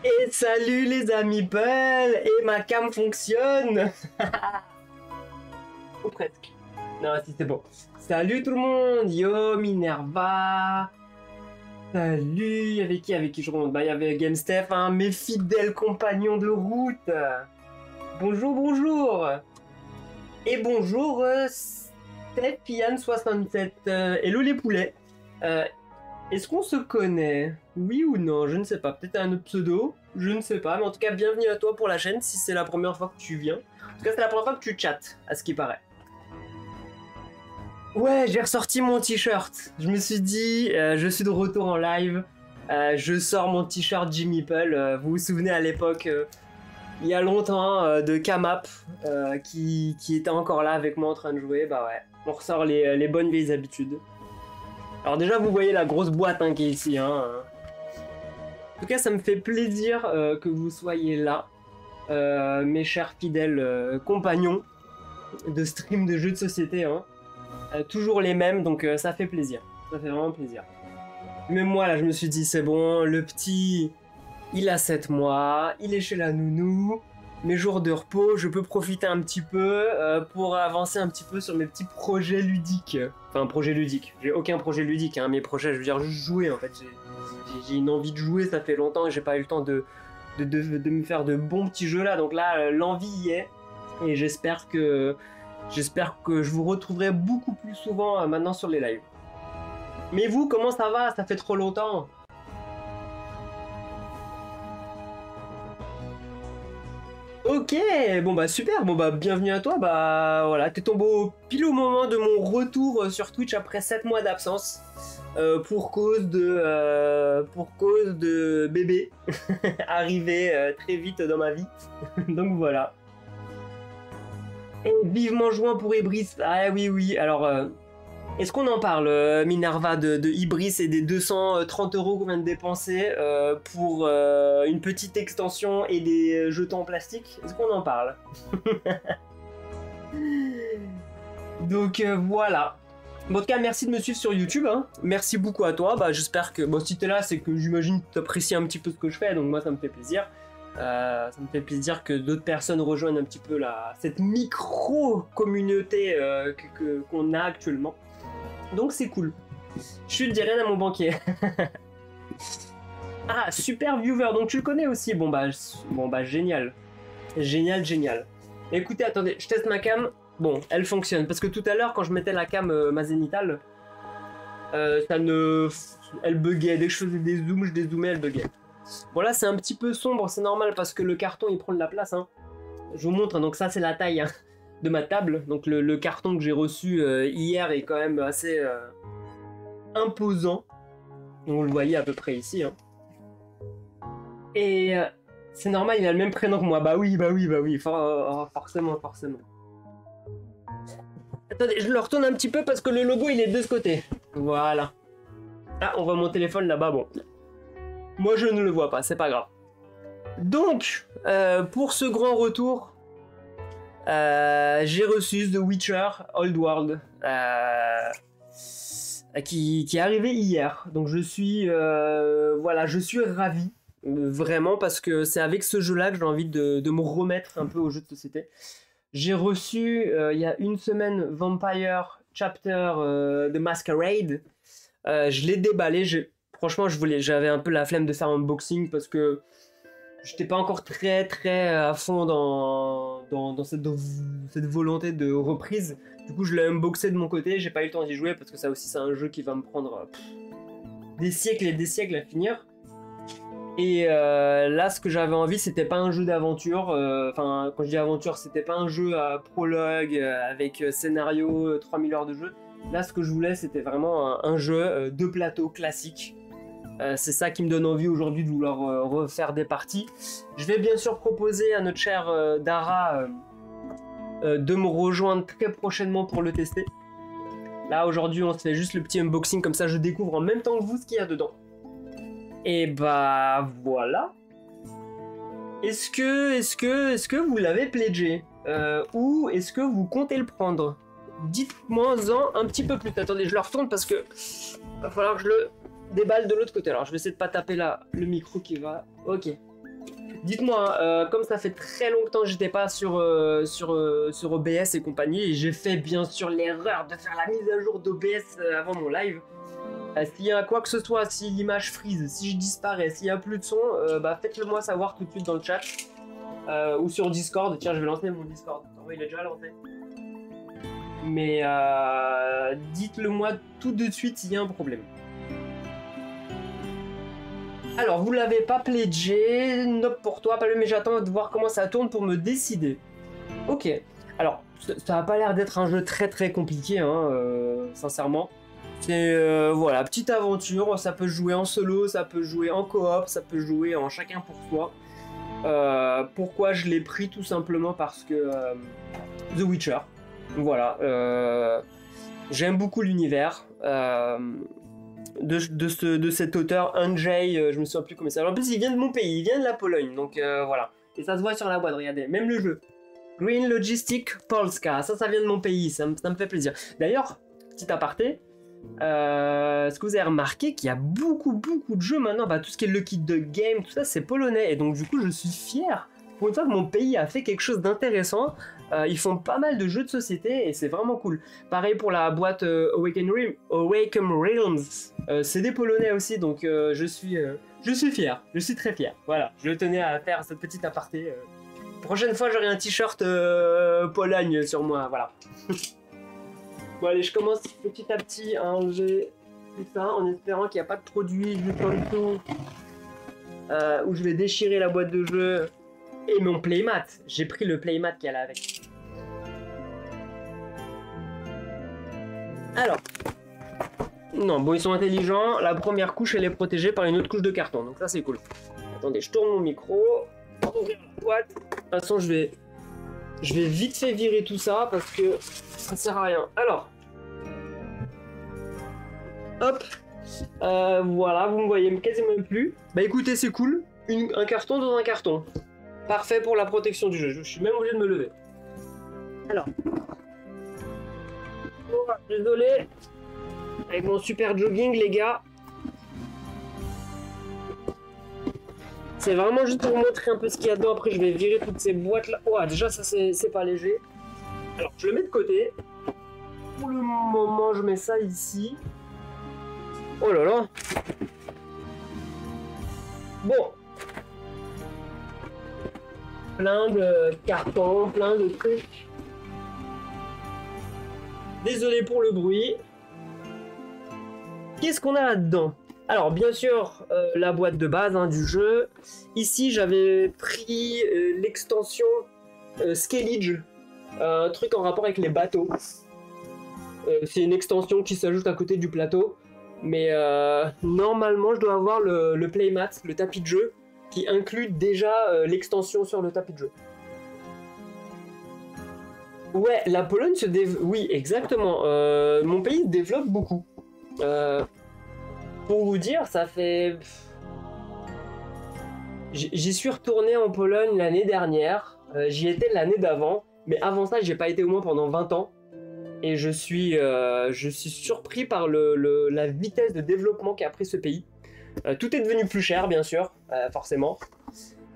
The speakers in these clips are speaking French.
Et salut les amis Peul. Et ma cam fonctionne. Ou presque. Non, si c'est bon. Salut tout le monde. Yo Minerva. Salut. Avec qui je remonte? Bah il y avait GameStep, hein, mes fidèles compagnons de route. Bonjour, bonjour. Et bonjour Stephian67. Hello les poulets. Est-ce qu'on se connaît? Oui ou non? Je ne sais pas. Peut-être un autre pseudo? Je ne sais pas. Mais en tout cas, bienvenue à toi pour la chaîne si c'est la première fois que tu viens. En tout cas, c'est la première fois que tu chattes, à ce qui paraît. Ouais, j'ai ressorti mon t-shirt. Je me suis dit, je suis de retour en live. Je sors mon t-shirt Jimmy Peul. Vous vous souvenez à l'époque, il y a longtemps, de Kamap, qui était encore là avec moi en train de jouer. Bah ouais, on ressort les bonnes vieilles habitudes. Alors déjà, vous voyez la grosse boîte qui est ici. Hein. En tout cas, ça me fait plaisir que vous soyez là, mes chers fidèles compagnons de stream de jeux de société. Hein. Toujours les mêmes, donc ça fait plaisir. Ça fait vraiment plaisir. Même moi, là, je me suis dit, c'est bon, le petit, il a 7 mois, il est chez la nounou. Mes jours de repos, je peux profiter un petit peu pour avancer un petit peu sur mes petits projets ludiques. Enfin, projets ludiques. J'ai aucun projet ludique, hein. Mes projets, je veux dire, juste jouer en fait. J'ai une envie de jouer, ça fait longtemps et j'ai pas eu le temps de me faire de bons petits jeux là. Donc là, l'envie y est. Et j'espère que je vous retrouverai beaucoup plus souvent maintenant sur les lives. Mais vous, comment ça va? Ça fait trop longtemps. Ok, bon bah super, bon bah bienvenue à toi, bah voilà, t'es tombé pile au moment de mon retour sur Twitch après 7 mois d'absence pour cause de bébé arrivé très vite dans ma vie, donc voilà. Et vivement juin pour Ibris, ah oui, alors est-ce qu'on en parle, Minerva, de Ibris et des 230 € qu'on vient de dépenser pour une petite extension et des jetons en plastique? Est-ce qu'on en parle? Donc voilà. Bon, en tout cas, merci de me suivre sur YouTube. Hein. Merci beaucoup à toi. Bah, j'espère que... Bon, si t'es là, c'est que j'imagine que t'apprécies un petit peu ce que je fais, donc moi, ça me fait plaisir. Ça me fait plaisir que d'autres personnes rejoignent un petit peu cette micro-communauté qu'on a actuellement. Donc c'est cool. Je te dis rien à mon banquier. Ah, super viewer, donc tu le connais aussi. Bon bah génial. Génial. Écoutez, attendez, je teste ma cam. Bon, elle fonctionne. Parce que tout à l'heure, quand je mettais la cam ma zénithale, elle buguait. Dès que je faisais des zooms, je dézoomais, elle buguait. Bon là, c'est un petit peu sombre, c'est normal parce que le carton, il prend de la place. Hein. Je vous montre, donc ça, c'est la taille. Hein. De ma table, donc le carton que j'ai reçu hier est quand même assez imposant. Vous le voyez à peu près ici. Hein. Et c'est normal, il a le même prénom que moi. Bah oui, forcément. Attendez, je le retourne un petit peu parce que le logo il est de ce côté. Voilà. Ah, on voit mon téléphone là-bas, bon. Moi je ne le vois pas, c'est pas grave. Donc, pour ce grand retour, j'ai reçu The Witcher Old World qui est arrivé hier, donc je suis ravi vraiment parce que c'est avec ce jeu là que j'ai envie de me remettre un peu aux jeux de société. J'ai reçu il y a une semaine Vampire Chapter de Masquerade. Je l'ai déballé, franchement j'avais un peu la flemme de faire un unboxing parce que j'étais pas encore très à fond dans cette volonté de reprise. Du coup, je l'ai unboxé de mon côté, j'ai pas eu le temps d'y jouer parce que ça aussi, c'est un jeu qui va me prendre des siècles et des siècles à finir. Et là, ce que j'avais envie, c'était pas un jeu d'aventure. Enfin, quand je dis aventure, c'était pas un jeu à prologue avec scénario, 3000 heures de jeu. Là, ce que je voulais, c'était vraiment un jeu de plateau classique. C'est ça qui me donne envie aujourd'hui de vouloir refaire des parties. Je vais bien sûr proposer à notre cher Dara de me rejoindre très prochainement pour le tester. Là aujourd'hui on se fait juste le petit unboxing, comme ça je découvre en même temps que vous ce qu'il y a dedans. Et bah voilà. Est-ce que vous l'avez pledgé ou est-ce que vous comptez le prendre? Dites-moi-en un petit peu plus. Attendez, je le retourne parce que va falloir que je le déballe de l'autre côté. Alors je vais essayer de pas taper là le micro qui va. Ok. Dites-moi, comme ça fait très longtemps que j'étais pas sur OBS et compagnie, et j'ai fait bien sûr l'erreur de faire la mise à jour d'OBS avant mon live. S'il y a quoi que ce soit, si l'image freeze, si je disparais, s'il n'y a plus de son, bah faites-le moi savoir tout de suite dans le chat. Ou sur Discord. Tiens, je vais lancer mon Discord. Oh, il est déjà lancé. Mais dites-le moi tout de suite s'il y a un problème. Alors, vous l'avez pas pledgé, nope pour toi, pas le, mais j'attends de voir comment ça tourne pour me décider. Ok, alors, ça a pas l'air d'être un jeu très très compliqué, hein, sincèrement. C'est, voilà, petite aventure, ça peut jouer en solo, ça peut jouer en coop, ça peut jouer en chacun pour soi. Pourquoi je l'ai pris? Tout simplement parce que The Witcher, voilà, j'aime beaucoup l'univers. De cet auteur Andrzej, je me souviens plus comment ça. En plus, il vient de mon pays, il vient de la Pologne, donc voilà. Et ça se voit sur la boîte, regardez, même le jeu. Green Logistic Polska, ça vient de mon pays, ça me fait plaisir. D'ailleurs, petit aparté, est-ce que vous avez remarqué qu'il y a beaucoup de jeux maintenant, bah, tout ce qui est Lucky Duck Game, tout ça c'est polonais, et donc du coup je suis fier pour une fois que mon pays a fait quelque chose d'intéressant. Ils font pas mal de jeux de société et c'est vraiment cool. Pareil pour la boîte Awaken Realms, c'est des polonais aussi, donc je suis fier, je suis très fier. Voilà, je tenais à faire cette petite aparté. Prochaine fois j'aurai un t-shirt Pologne sur moi, voilà. Bon allez, je commence petit à petit à enlever tout ça en espérant qu'il n'y a pas de produit juste en dessous où je vais déchirer la boîte de jeu. Et mon playmat, j'ai pris le playmat qui allait avec. Alors, non, bon, ils sont intelligents. La première couche, elle est protégée par une autre couche de carton, donc ça c'est cool. Attendez, je tourne mon micro, ouvrir la boîte. De toute façon, je vais vite fait virer tout ça parce que ça sert à rien. Alors, hop, voilà, vous me voyez quasiment plus. Bah écoutez, c'est cool, un carton dans un carton. Parfait pour la protection du jeu, je suis même obligé de me lever. Alors, oh, désolé, avec mon super jogging les gars. C'est vraiment juste pour vous montrer un peu ce qu'il y a dedans, après je vais virer toutes ces boîtes là. Oh, déjà ça c'est pas léger. Alors je le mets de côté. Pour le moment je mets ça ici. Oh là là. Bon. Plein de cartons, plein de trucs. Désolé pour le bruit. Qu'est-ce qu'on a là-dedans? Alors bien sûr la boîte de base hein, du jeu. Ici j'avais pris l'extension Scalage, un truc en rapport avec les bateaux. C'est une extension qui s'ajoute à côté du plateau. Mais normalement je dois avoir le playmat, le tapis de jeu, qui inclut déjà l'extension sur le tapis de jeu. Ouais, la Pologne se développe... Oui, exactement. Mon pays se développe beaucoup. Pour vous dire, ça fait... J'y suis retourné en Pologne l'année dernière. J'y étais l'année d'avant. Mais avant ça, j'ai pas été au moins pendant 20 ans. Et je suis surpris par la vitesse de développement qu'a pris ce pays. Tout est devenu plus cher, bien sûr, forcément.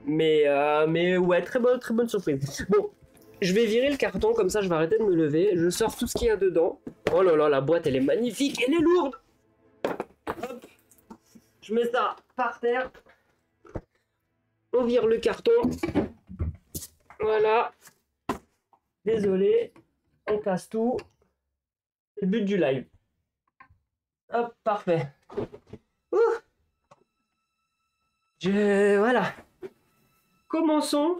Mais ouais, très bonne surprise. Bon, je vais virer le carton, comme ça je vais arrêter de me lever. Je sors tout ce qu'il y a dedans. Oh là là, la boîte, elle est magnifique, elle est lourde. Hop. Je mets ça par terre. On vire le carton. Voilà. Désolé, on casse tout. C'est le but du live. Hop, parfait. Ouh. Voilà. Commençons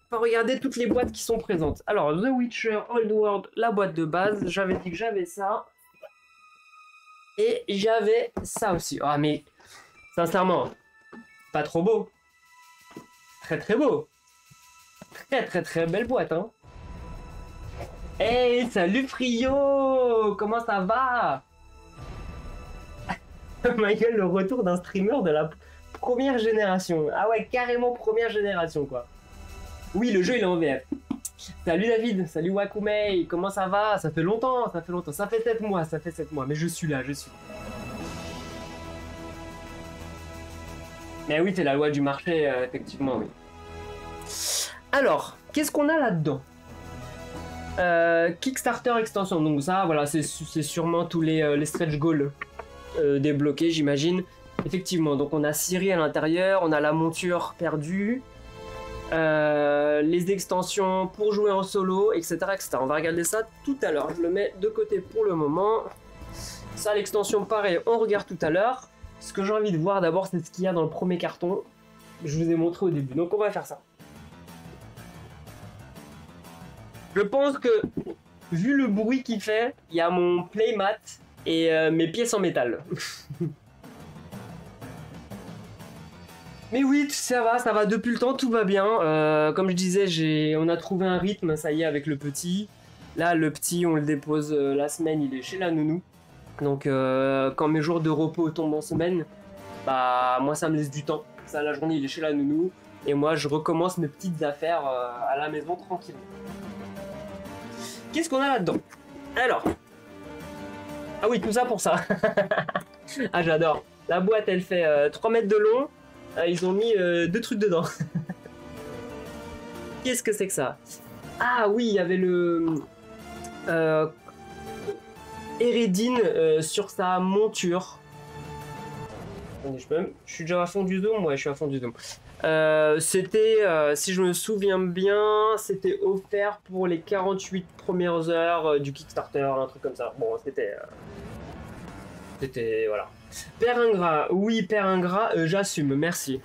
par regarder toutes les boîtes qui sont présentes. Alors, The Witcher Old World, la boîte de base. J'avais dit que j'avais ça. Et j'avais ça aussi. Ah, mais sincèrement, pas trop beau. Très beau. Très belle boîte, hein. Hey, salut Frio! Comment ça va? Ma gueule, le retour d'un streamer de la première génération. Ah ouais, carrément première génération, quoi. Oui, le jeu, il est en VF. Salut David, salut Wakumei, comment ça va? Ça fait longtemps. Ça fait 7 mois, mais je suis là, Mais oui, c'est la loi du marché, effectivement, oui. Alors, qu'est-ce qu'on a là-dedans? Kickstarter extension, donc ça, voilà, c'est sûrement tous les stretch goals débloqués, j'imagine. Effectivement, donc on a Siri à l'intérieur, on a la monture perdue, les extensions pour jouer en solo, etc., etc. On va regarder ça tout à l'heure, je le mets de côté pour le moment. Ça, l'extension, pareil, on regarde tout à l'heure. Ce que j'ai envie de voir d'abord, c'est ce qu'il y a dans le premier carton. Je vous ai montré au début, donc on va faire ça. Je pense que, vu le bruit qu'il fait, il y a mon playmat et mes pièces en métal. Mais oui, ça va depuis le temps, tout va bien. Comme je disais, on a trouvé un rythme, ça y est, avec le petit. Là, le petit, on le dépose la semaine, il est chez la nounou. Donc, quand mes jours de repos tombent en semaine, bah, moi, ça me laisse du temps. Ça, la journée, il est chez la nounou. Et moi, je recommence mes petites affaires à la maison, tranquille. Qu'est-ce qu'on a là-dedans? Alors. Ah oui, tout ça pour ça. Ah, j'adore. La boîte, elle fait 3 mètres de long. Ils ont mis 2 trucs dedans. Qu'est-ce que c'est que ça? Ah oui, il y avait le... Eredin sur sa monture. Attendez, je suis déjà à fond du zoom? Ouais, je suis à fond du zoom. C'était, si je me souviens bien, c'était offert pour les 48 premières heures du Kickstarter, un truc comme ça. Bon, c'était... voilà. Père ingrat, oui, père ingrat, j'assume, merci.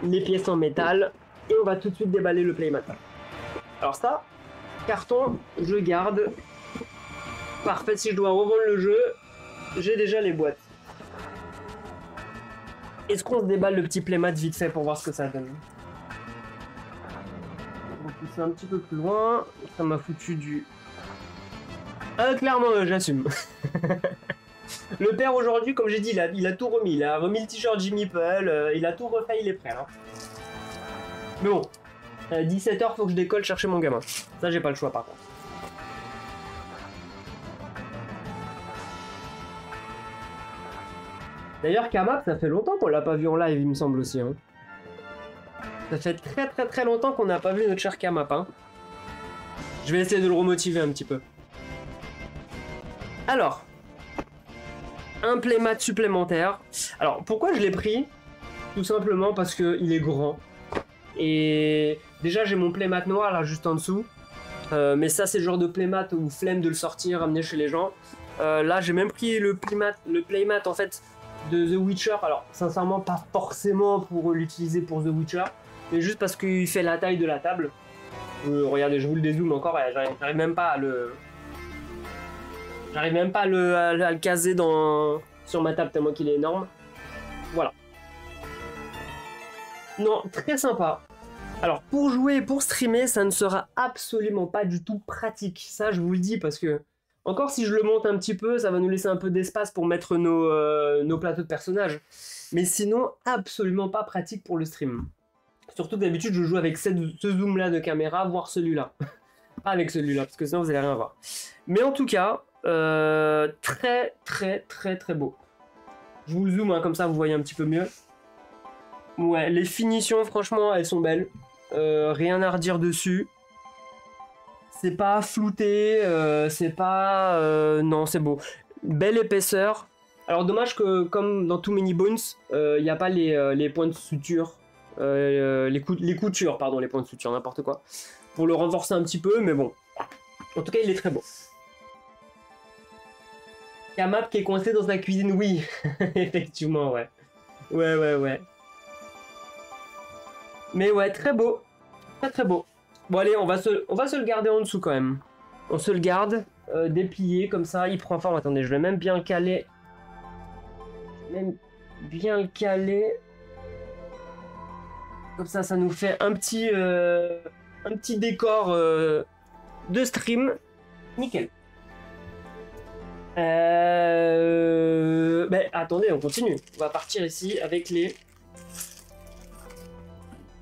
Les pièces en métal, et on va tout de suite déballer le playmat. Alors ça, carton, je garde. Parfait, si je dois revendre le jeu, j'ai déjà les boîtes. Est-ce qu'on se déballe le petit playmat vite fait pour voir ce que ça donne? On va pousser un petit peu plus loin, ça m'a foutu du... clairement, j'assume. Le père aujourd'hui, comme j'ai dit, il a tout remis. Il a remis le t-shirt Jimmy Pearl, il a tout refait, il est prêt. Hein. Mais bon, 17h, faut que je décolle chercher mon gamin. Ça, j'ai pas le choix par contre. D'ailleurs, Kamap, ça fait longtemps qu'on l'a pas vu en live, il me semble aussi. Hein. Ça fait très longtemps qu'on n'a pas vu notre cher Kamap. Hein. Je vais essayer de le remotiver un petit peu. Alors, un playmat supplémentaire. Alors, pourquoi je l'ai pris? Tout simplement parce qu'il est grand. Et déjà, j'ai mon playmat noir là, juste en dessous. Mais ça, c'est le genre de playmat où flemme de le sortir, ramener chez les gens. Là, j'ai même pris le playmat en fait de The Witcher. Alors, sincèrement, pas forcément pour l'utiliser pour The Witcher, mais juste parce qu'il fait la taille de la table. Regardez, je vous le dézoome encore, j'arrive même pas à le... J'arrive même pas à le caser sur ma table tellement qu'il est énorme. Voilà. Non, très sympa. Alors, pour jouer et pour streamer, ça ne sera absolument pas du tout pratique. Ça, je vous le dis, parce que... Encore si je le monte un petit peu, ça va nous laisser un peu d'espace pour mettre nos plateaux de personnages. Mais sinon, absolument pas pratique pour le stream. Surtout que d'habitude, je joue avec ce zoom-là de caméra, voire celui-là. Pas avec celui-là, parce que sinon, vous allez rien voir. Mais en tout cas... très beau. Je vous le zoome, hein, comme ça vous voyez un petit peu mieux. Ouais, les finitions franchement elles sont belles, rien à redire dessus. C'est pas flouté, c'est pas... non, c'est beau. Belle épaisseur. Alors dommage que comme dans Too Many Bones, il n'y a pas les points de suture, les coutures, pardon, les points de suture, n'importe quoi. Pour le renforcer un petit peu, mais bon. En tout cas, il est très beau. Kamap qui est coincé dans sa cuisine, oui. Effectivement, ouais. Ouais. Mais ouais, très beau. Très beau. Bon, allez, on va se le garder en dessous quand même. On se le garde, déplié, comme ça, il prend forme. Attendez, je vais même bien le caler. Comme ça, ça nous fait un petit décor de stream. Nickel. Attendez, on continue. On va partir ici avec les...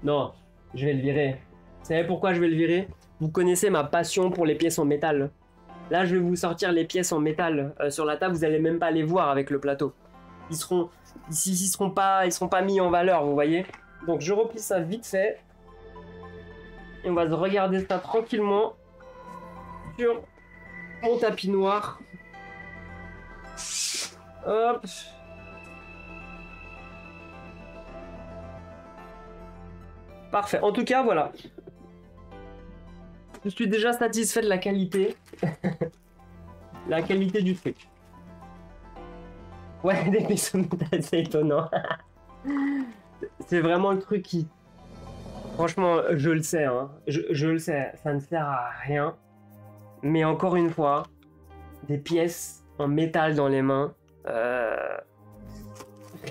Non, je vais le virer. Vous savez pourquoi je vais le virer? Vous connaissez ma passion pour les pièces en métal. Là, je vais vous sortir les pièces en métal sur la table. Vous allez même pas les voir avec le plateau. ils seront pas mis en valeur, vous voyez. Donc je replie ça vite fait. Et on va se regarder ça tranquillement sur mon tapis noir. Hop. Parfait. En tout cas, voilà. Je suis déjà satisfait de la qualité. La qualité du truc. Ouais, des vaisseaux métal, c'est étonnant. C'est vraiment le truc qui... Franchement, je le sais, hein. Je le sais, ça ne sert à rien. Mais encore une fois, des pièces en métal dans les mains,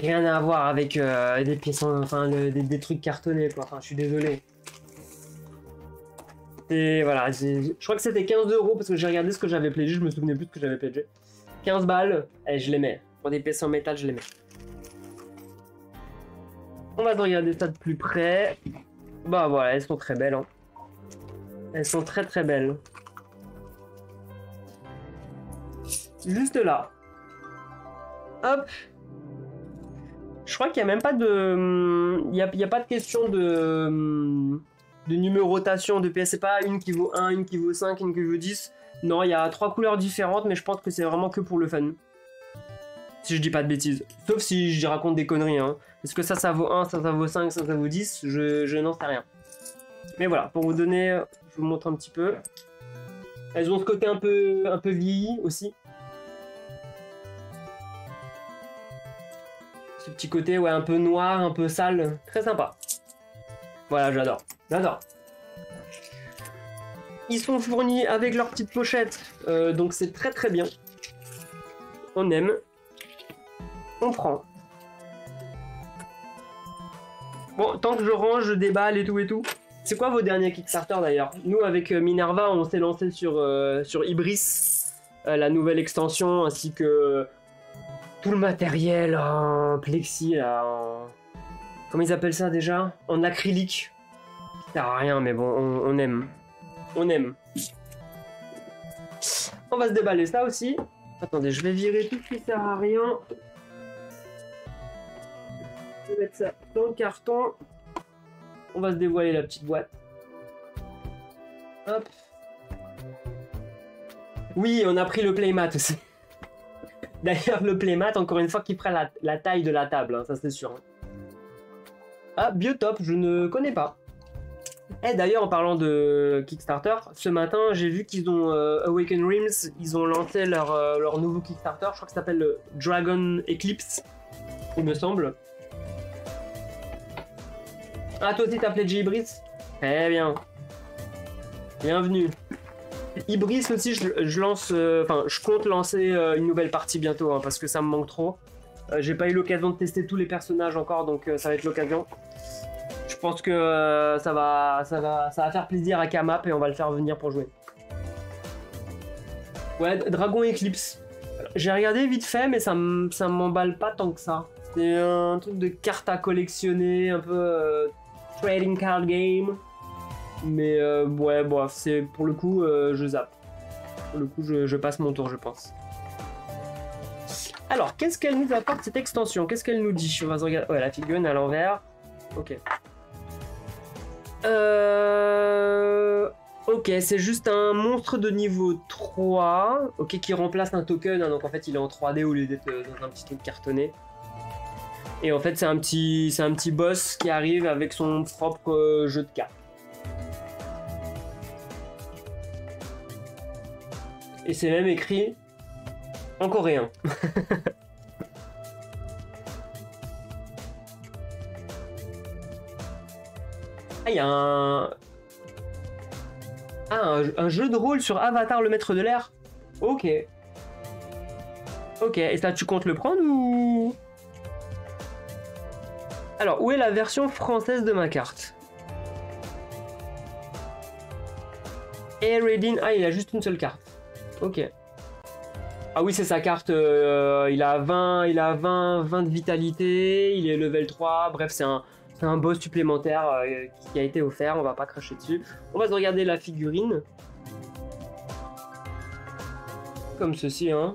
rien à voir avec des pièces, des trucs cartonnés, quoi. Enfin, je suis désolé. Et voilà, je crois que c'était 15 € parce que j'ai regardé ce que j'avais pledgé, je me souvenais plus de ce que j'avais pledgé. 15 balles, et je les mets. Pour des pièces en métal, je les mets. On va regarder ça de plus près. Bah voilà, elles sont très belles. Hein. Elles sont très très belles. Juste là. Hop. Je crois qu'il n'y a même pas de... Il n'y a pas de question de numérotation de pièces. C'est pas une qui vaut 1, une qui vaut 5, une qui vaut 10. Non, il y a 3 couleurs différentes, mais je pense que c'est vraiment que pour le fun. Si je dis pas de bêtises. Sauf si je raconte des conneries. Hein. Est-ce que ça vaut 1, ça vaut 5, ça vaut 10? Je n'en sais rien. Mais voilà, pour vous donner... Je vous montre un petit peu. Elles ont ce côté un peu vieilli aussi. Ce petit côté ouais, un peu noir, un peu sale. Très sympa. Voilà, j'adore. J'adore. Ils sont fournis avec leur petite pochette. Donc c'est très très bien. On aime. On prend. Bon, tant que je range, je déballe et tout. C'est quoi vos derniers Kickstarter d'ailleurs? Nous avec Minerva, on s'est lancé sur Ibris, la nouvelle extension, ainsi que tout le matériel en plexi, là, comment ils appellent ça déjà? En acrylique. Ça sert à rien, mais bon, on aime. On aime. On va se déballer ça aussi. Attendez, je vais virer tout ce qui sert à rien. Je vais mettre ça dans le carton. On va se dévoiler la petite boîte. Hop. Oui, on a pris le playmat aussi. D'ailleurs, le playmat, encore une fois, qui fera la taille de la table, hein, ça c'est sûr. Ah, Biotop, je ne connais pas. Et d'ailleurs, en parlant de Kickstarter, ce matin, j'ai vu qu'ils ont Awaken Realms, ils ont lancé leur nouveau Kickstarter, je crois que ça s'appelle le Dragon Eclipse, il me semble. Ah, toi aussi t'as pledgé Ibris? Très bien. Bienvenue. Ibris aussi, je lance, je compte lancer une nouvelle partie bientôt, hein, parce que ça me manque trop. J'ai pas eu l'occasion de tester tous les personnages encore, donc ça va être l'occasion. Je pense que ça va faire plaisir à Kamap et on va le faire venir pour jouer. Ouais, Dragon Eclipse. J'ai regardé vite fait, mais ça m'emballe pas tant que ça. C'est un truc de cartes à collectionner, un peu trading card game. Mais ouais, bon, c'est pour le coup, je zappe. Pour le coup, je passe mon tour, je pense. Alors, qu'est-ce qu'elle nous apporte cette extension? Qu'est-ce qu'elle nous dit? On va se regarder. Ouais, la figurine à l'envers. Ok. Ok, c'est juste un monstre de niveau 3. Ok, qui remplace un token. Hein, donc en fait, il est en 3D au lieu d'être dans un petit truc cartonné. Et en fait, c'est un petit boss qui arrive avec son propre jeu de cartes. Et c'est même écrit en coréen. Ah, il y a un jeu de rôle sur Avatar, le maître de l'air. Ok. Ok, et ça, tu comptes le prendre ou... Alors, où est la version française de ma carte? Air Reading... Ah, il a juste une seule carte. Ok. Ah oui, c'est sa carte. Il a 20 de vitalité. Il est level 3. Bref, c'est un boss supplémentaire qui a été offert. On va pas cracher dessus. On va se regarder la figurine. Comme ceci, hein.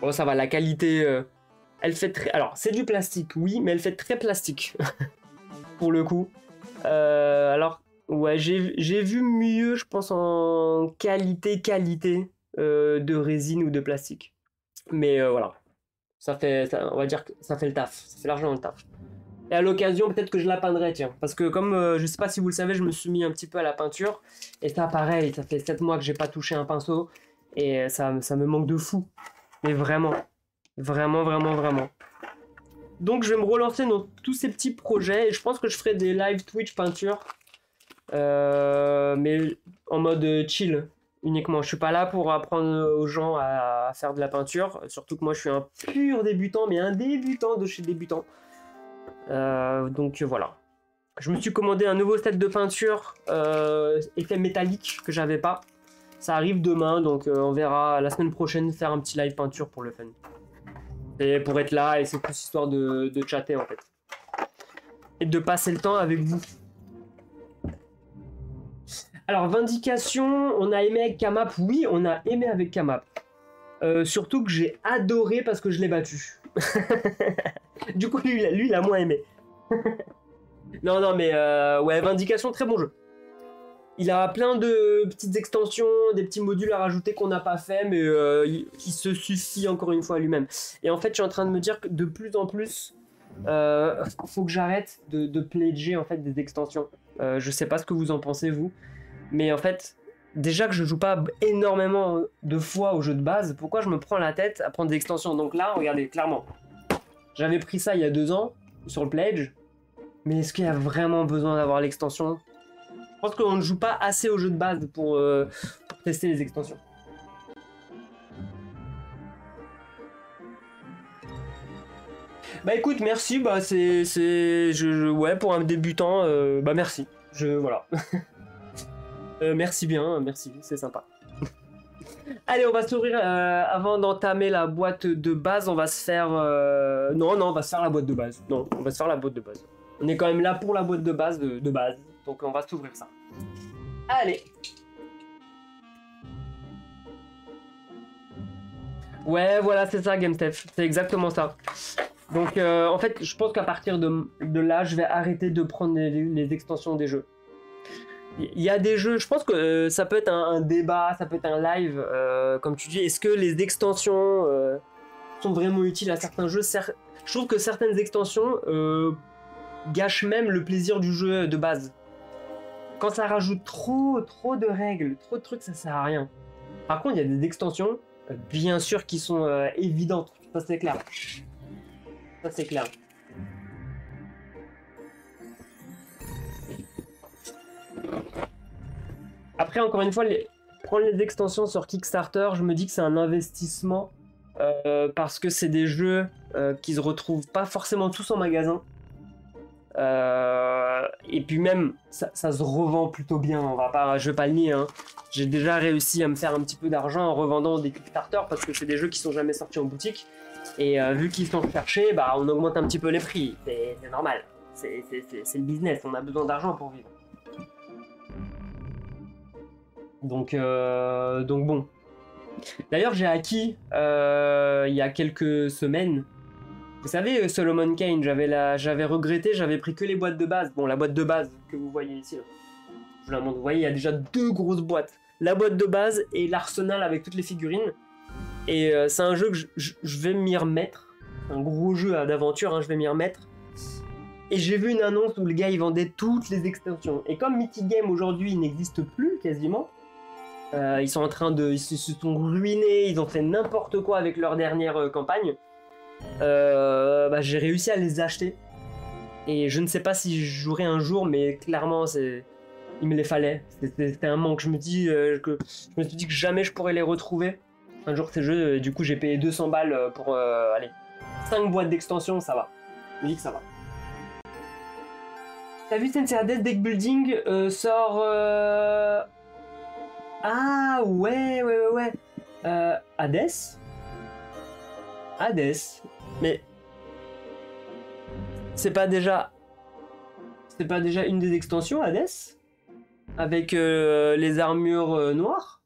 Bon, ça va, la qualité Elle fait très... Alors, c'est du plastique, oui, mais elle fait très plastique, pour le coup. Alors, ouais, j'ai vu mieux, je pense, en qualité de résine ou de plastique. Mais voilà, on va dire que ça fait le taf, ça fait largement le taf. Et à l'occasion, peut-être que je la peindrai, tiens. Parce que comme, je sais pas si vous le savez, je me suis mis un petit peu à la peinture. Et ça, pareil, ça fait 7 mois que j'ai pas touché un pinceau. Et ça me manque de fou. Mais vraiment. Vraiment, vraiment, vraiment. Donc je vais me relancer dans tous ces petits projets. Et je pense que je ferai des live Twitch peinture. Mais en mode chill uniquement. Je suis pas là pour apprendre aux gens à faire de la peinture. Surtout que moi je suis un pur débutant, mais un débutant de chez débutant. Donc voilà. Je me suis commandé un nouveau set de peinture effet métallique que j'avais pas. Ça arrive demain, donc on verra la semaine prochaine faire un petit live peinture pour le fun. Et pour être là, et c'est plus histoire de chatter en fait. Et de passer le temps avec vous. Alors, Vindication, on a aimé avec Kamap. Oui, on a aimé avec Kamap. Surtout que j'ai adoré parce que je l'ai battu. Du coup, lui, il a moins aimé. Non, mais ouais, Vindication, très bon jeu. Il a plein de petites extensions, des petits modules à rajouter qu'on n'a pas fait, mais qui se suffit encore une fois à lui-même. Et en fait, je suis en train de me dire que de plus en plus, faut que j'arrête de pledger en fait des extensions. Je sais pas ce que vous en pensez vous, mais en fait, déjà que je joue pas énormément de fois au jeu de base, pourquoi je me prends la tête à prendre des extensions? Donc là, regardez, clairement, j'avais pris ça il y a 2 ans sur le pledge, mais est-ce qu'il y a vraiment besoin d'avoir l'extension? Je pense qu'on ne joue pas assez au jeu de base pour tester les extensions. Bah écoute, merci, bah ouais, pour un débutant, bah merci, voilà. Merci bien, merci, c'est sympa. Allez, on va s'ouvrir, avant d'entamer la boîte de base, on va se faire... Non, on va se faire la boîte de base. Non, on va se faire la boîte de base. On est quand même là pour la boîte de base, de base. Donc on va s'ouvrir ça. Allez. Ouais, voilà, c'est ça, GameStef. C'est exactement ça. Donc, en fait, je pense qu'à partir de là, je vais arrêter de prendre les extensions des jeux. Il y a des jeux, je pense que ça peut être un débat, ça peut être un live, comme tu dis. Est-ce que les extensions sont vraiment utiles à certains jeux? Je trouve que certaines extensions gâchent même le plaisir du jeu de base. Quand ça rajoute trop de règles, trop de trucs, ça sert à rien. Par contre, il y a des extensions, bien sûr, qui sont évidentes. Ça, c'est clair. Ça, c'est clair. Après, encore une fois, prendre les extensions sur Kickstarter, je me dis que c'est un investissement parce que c'est des jeux qui se retrouvent pas forcément tous en magasin. Et puis même, ça se revend plutôt bien. Je vais pas le nier. Hein. J'ai déjà réussi à me faire un petit peu d'argent en revendant des Kickstarter parce que c'est des jeux qui sont jamais sortis en boutique. Et vu qu'ils sont cherchés, bah, on augmente un petit peu les prix. C'est normal. C'est le business. On a besoin d'argent pour vivre. Donc bon. D'ailleurs, j'ai acquis il y a quelques semaines. Vous savez, Solomon Kane, j'avais regretté, j'avais pris que les boîtes de base. Bon, la boîte de base que vous voyez ici. Là. Je vous la montre. Vous voyez, il y a déjà 2 grosses boîtes. La boîte de base et l'arsenal avec toutes les figurines. Et c'est un jeu que je vais m'y remettre. Un gros jeu d'aventure, hein, je vais m'y remettre. Et j'ai vu une annonce où le gars il vendait toutes les extensions. Et comme Mythic Game aujourd'hui il n'existe plus quasiment, ils sont en train ils se sont ruinés, ils ont fait n'importe quoi avec leur dernière campagne. Bah, j'ai réussi à les acheter. Et je ne sais pas si je jouerai un jour, mais clairement il me les fallait. C'était un manque. Je me suis dit que jamais je pourrais les retrouver un jour ces jeux. Et du coup j'ai payé 200 balles pour allez, 5 boîtes d'extension, ça va. Je me dis que ça va. T'as vu Sensei Hades Deck Building sort... Ah ouais. Hades. Mais... C'est pas déjà une des extensions, Hades? Avec les armures noires?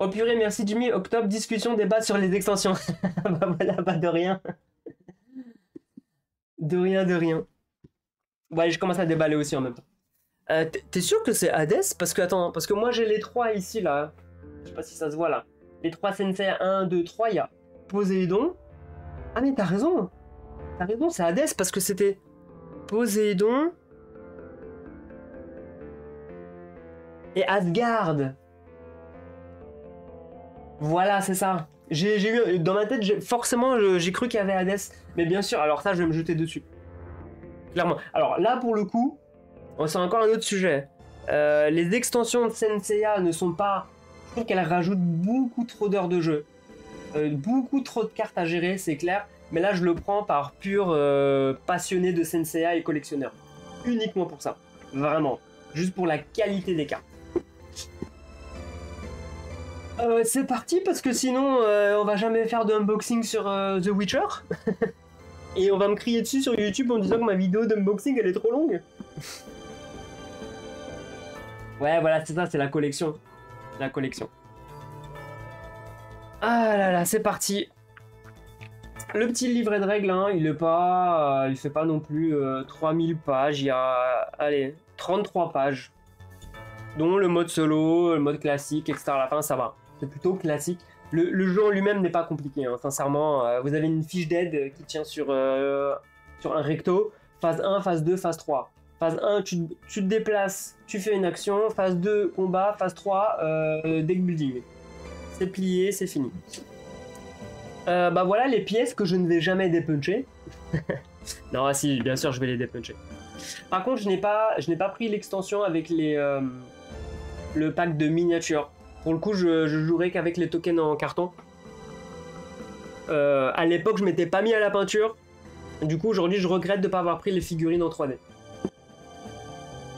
Oh purée, merci Jimmy. Octobre, discussion, débat sur les extensions. Bah voilà, bah de rien. De rien, de rien. Ouais, je commence à déballer aussi en même temps. T'es sûr que c'est Hades? Parce que, attends, parce que moi j'ai les trois ici, là. Je sais pas si ça se voit, là. Les trois Sensei, 1, 2, 3, il y a Poséidon. Ah mais t'as raison. T'as raison, c'est Hades, parce que c'était Poséidon... et Asgard. Voilà, c'est ça. J'ai eu dans ma tête, forcément, j'ai cru qu'il y avait Hades, mais bien sûr. Alors ça, je vais me jeter dessus. Clairement. Alors là, pour le coup, c'est encore un autre sujet. Les extensions de Senseiya ne sont pas. Je trouve qu'elles rajoutent beaucoup trop d'heures de jeu, beaucoup trop de cartes à gérer, c'est clair. Mais là, je le prends par pur passionné de Senseiya et collectionneur. Uniquement pour ça. Vraiment. Juste pour la qualité des cartes. C'est parti parce que sinon on va jamais faire de unboxing sur The Witcher. Et on va me crier dessus sur YouTube en disant que ma vidéo d'unboxing elle est trop longue. Ouais voilà c'est ça, c'est la collection. La collection. Ah là là, c'est parti. Le petit livret de règles, hein, il fait pas non plus 3000 pages, il y a, allez, 33 pages. Dont le mode solo, le mode classique, etc. À la fin ça va. C'est plutôt classique. Le jeu en lui-même n'est pas compliqué, hein. Sincèrement. Vous avez une fiche d'aide qui tient sur un recto. Phase 1, phase 2, phase 3. Phase 1, tu te déplaces, tu fais une action. Phase 2, combat. Phase 3, deck building. C'est plié, c'est fini. Bah voilà les pièces que je ne vais jamais dépuncher. Non, si, bien sûr, je vais les dépuncher. Par contre, je n'ai pas pris l'extension avec le pack de miniatures. Pour le coup, je jouerai qu'avec les tokens en carton. À l'époque, je m'étais pas mis à la peinture. Du coup, aujourd'hui, je regrette de ne pas avoir pris les figurines en 3D.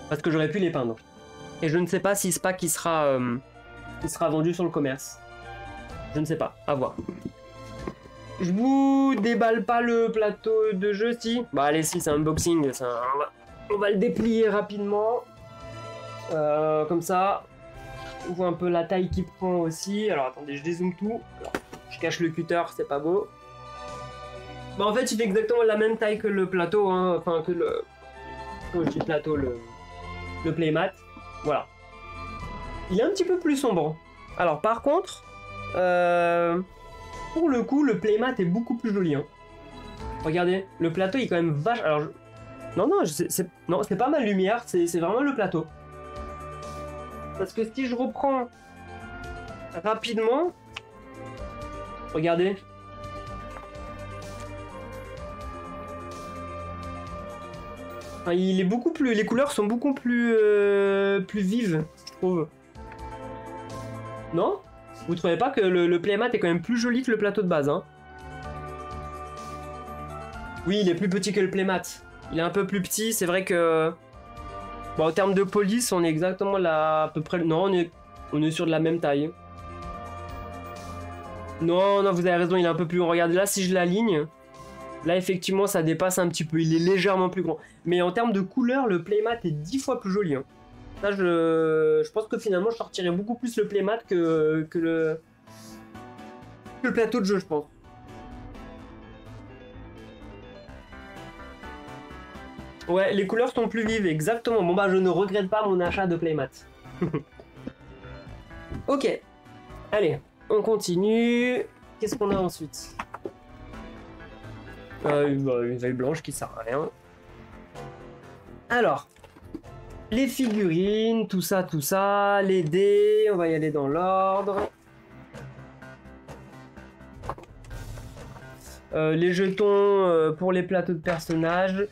Parce que j'aurais pu les peindre. Et je ne sais pas si ce pack qui sera vendu sur le commerce. Je ne sais pas, à voir. Je vous déballe pas le plateau de jeu, si. Bah allez, si, c'est un unboxing. On va le déplier rapidement. Comme ça. On voit un peu la taille qu'il prend aussi. Alors attendez, je dézoome tout. Alors, je cache le cutter, c'est pas beau. Bah en fait, il fait exactement la même taille que le plateau, hein. Enfin que le... Quand je dis plateau, le playmat. Voilà. Il est un petit peu plus sombre. Alors par contre, pour le coup, le playmat est beaucoup plus joli, hein. Regardez, le plateau il est quand même vache... Alors, non, c'est pas ma lumière, c'est vraiment le plateau. Parce que si je reprends rapidement, regardez. Enfin, il est beaucoup plus, les couleurs sont beaucoup plus vives, je trouve. Non? Vous trouvez pas que le playmat est quand même plus joli que le plateau de base, hein? Oui, il est plus petit que le playmat. Il est un peu plus petit, c'est vrai que... Bon, en termes de police, on est exactement là, à peu près... Non, on est sur de la même taille. Non, vous avez raison, il est un peu plus grand. Regardez, là, si je l'aligne, là, effectivement, ça dépasse un petit peu. Il est légèrement plus grand. Mais en termes de couleur, le playmat est 10 fois plus joli, hein. Ça, je pense que finalement, je sortirais beaucoup plus le playmat que le plateau de jeu, je pense. Ouais, les couleurs sont plus vives, exactement. Bon bah je ne regrette pas mon achat de playmat. Ok, allez, on continue. Qu'est-ce qu'on a ensuite? Une veille blanche qui sert à rien. Alors, les figurines, tout ça, les dés, on va y aller dans l'ordre. Les jetons pour les plateaux de personnages.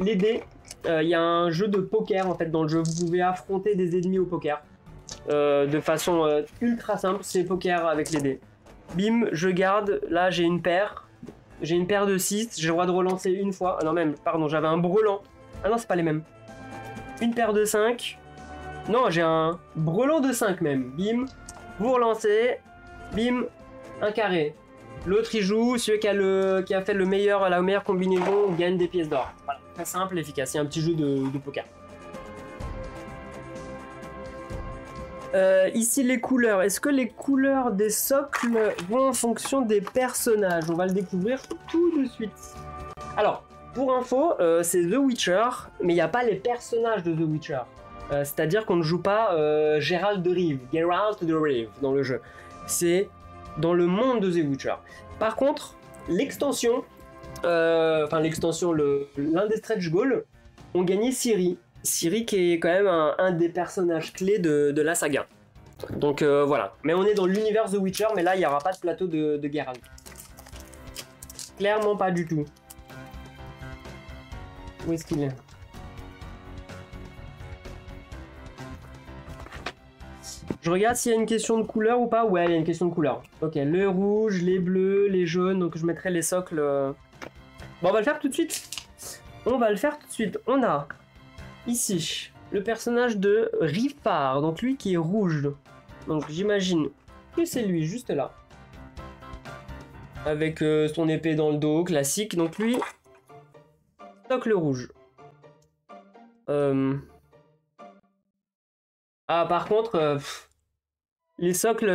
Les dés, il y a un jeu de poker en fait dans le jeu. Vous pouvez affronter des ennemis au poker de façon ultra simple. C'est poker avec les dés. Bim, je garde. Là, j'ai une paire. J'ai une paire de 6. J'ai le droit de relancer une fois. Ah non, même, pardon, j'avais un brelan. Ah non, c'est pas les mêmes. Une paire de 5. Non, j'ai un brelan de 5 même. Bim, vous relancez. Bim, un carré. L'autre il joue, celui qui a fait la meilleure combinaison gagne des pièces d'or. Voilà, très simple, efficace. C'est un petit jeu de poker. Ici les couleurs. Est-ce que les couleurs des socles vont en fonction des personnages? On va le découvrir tout de suite. Alors, pour info, c'est The Witcher, mais il n'y a pas les personnages de The Witcher. C'est-à-dire qu'on ne joue pas Geralt de Rive dans le jeu. C'est dans le monde de The Witcher. Par contre, l'extension, l'un des stretch goals, ont gagné Ciri. Ciri qui est quand même un des personnages clés de la saga. Donc voilà. Mais on est dans l'univers The Witcher, mais là il n'y aura pas de plateau de Geralt. Clairement pas du tout. Où est-ce qu'il est? Je regarde s'il y a une question de couleur ou pas. Ouais, il y a une question de couleur. Ok, le rouge, les bleus, les jaunes. Donc je mettrai les socles. Bon, on va le faire tout de suite. On a ici le personnage de Rifar. Donc lui qui est rouge. Donc j'imagine que c'est lui, juste là. Avec son épée dans le dos, classique. Donc lui, socle rouge. Ah, par contre, les socles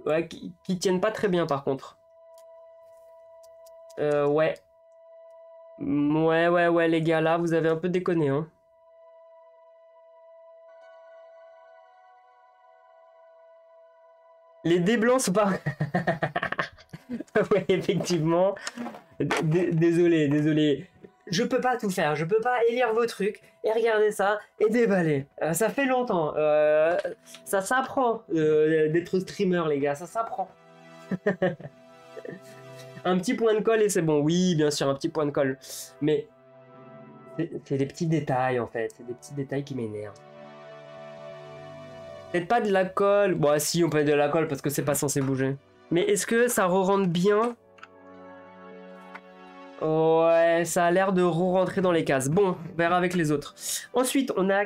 ouais, qui tiennent pas très bien, par contre. Ouais. Ouais, les gars, là, vous avez un peu déconné, hein. Les dés blancs sont pas... Ouais, effectivement. Désolé. Je peux pas tout faire. Je peux pas élire vos trucs et regarder ça et déballer. Ça fait longtemps. Ça s'apprend d'être streamer, les gars. Ça s'apprend. Un petit point de colle et c'est bon. Oui, bien sûr, un petit point de colle. Mais c'est des petits détails, en fait. C'est des petits détails qui m'énervent. Peut-être pas de la colle. Bon, si, on peut mettre de la colle parce que c'est pas censé bouger. Mais est-ce que ça re-rentre bien? Ouais, ça a l'air de re-rentrer dans les cases. Bon, on verra avec les autres. Ensuite, on a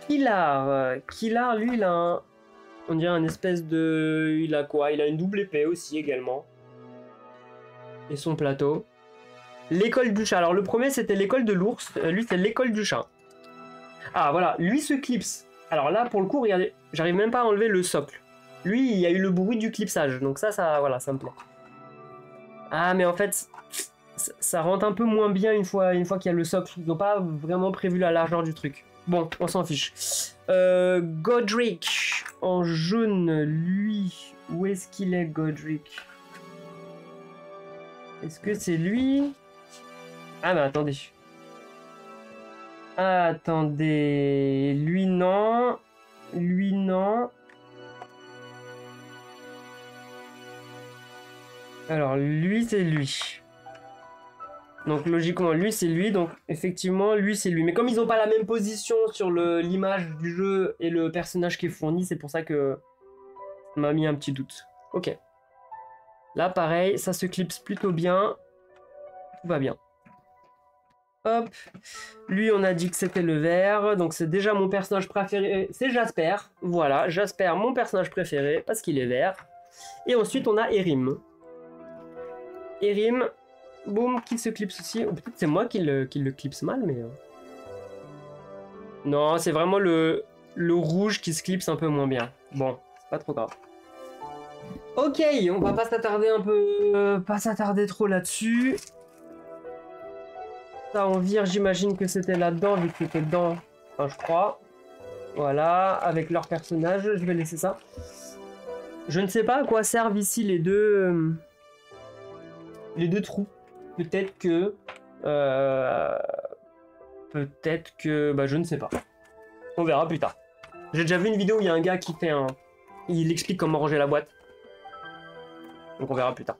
Kilar. Kilar, lui, il a un... On dirait une espèce de... Il a quoi? Il a une double épée aussi, également. Et son plateau. L'école du chat. Alors, le premier, c'était l'école de l'ours. Lui, c'est l'école du chat. Ah, voilà. Lui se clipse. Alors là, pour le coup, regardez. J'arrive même pas à enlever le socle. Lui, il y a eu le bruit du clipsage. Donc ça, voilà, ça me plaît. Ah, mais en fait... Ça rentre un peu moins bien une fois qu'il y a le socle. Ils n'ont pas vraiment prévu la largeur du truc. Bon, on s'en fiche. Godric en jaune, lui. Où est-ce qu'il est, Godric? Est-ce que c'est lui? Ah, mais attendez. Attendez. Lui, non. Lui, non. Alors, lui, c'est lui. Donc logiquement, lui c'est lui, donc effectivement, lui c'est lui. Mais comme ils n'ont pas la même position sur l'image du jeu et le personnage qui est fourni, c'est pour ça que ça m'a mis un petit doute. Ok. Là pareil, ça se clipse plutôt bien. Tout va bien. Hop. Lui on a dit que c'était le vert, donc c'est déjà mon personnage préféré. C'est Jasper. Voilà, Jasper, mon personnage préféré, parce qu'il est vert. Et ensuite on a Erim. Erim... Boum, qui se clipse aussi. Ou peut-être c'est moi qui le clipse mal, mais... Non, c'est vraiment le rouge qui se clipse un peu moins bien. Bon, c'est pas trop grave. Ok, on va pas s'attarder un peu... pas s'attarder trop là-dessus. Ça, on vire, j'imagine que c'était là-dedans, vu que c'était dedans. Enfin, je crois. Voilà, avec leur personnage, je vais laisser ça. Je ne sais pas à quoi servent ici les deux trous. Peut-être que... Bah, je ne sais pas. On verra plus tard. J'ai déjà vu une vidéo où il y a un gars qui fait un... Il explique comment ranger la boîte. Donc on verra plus tard.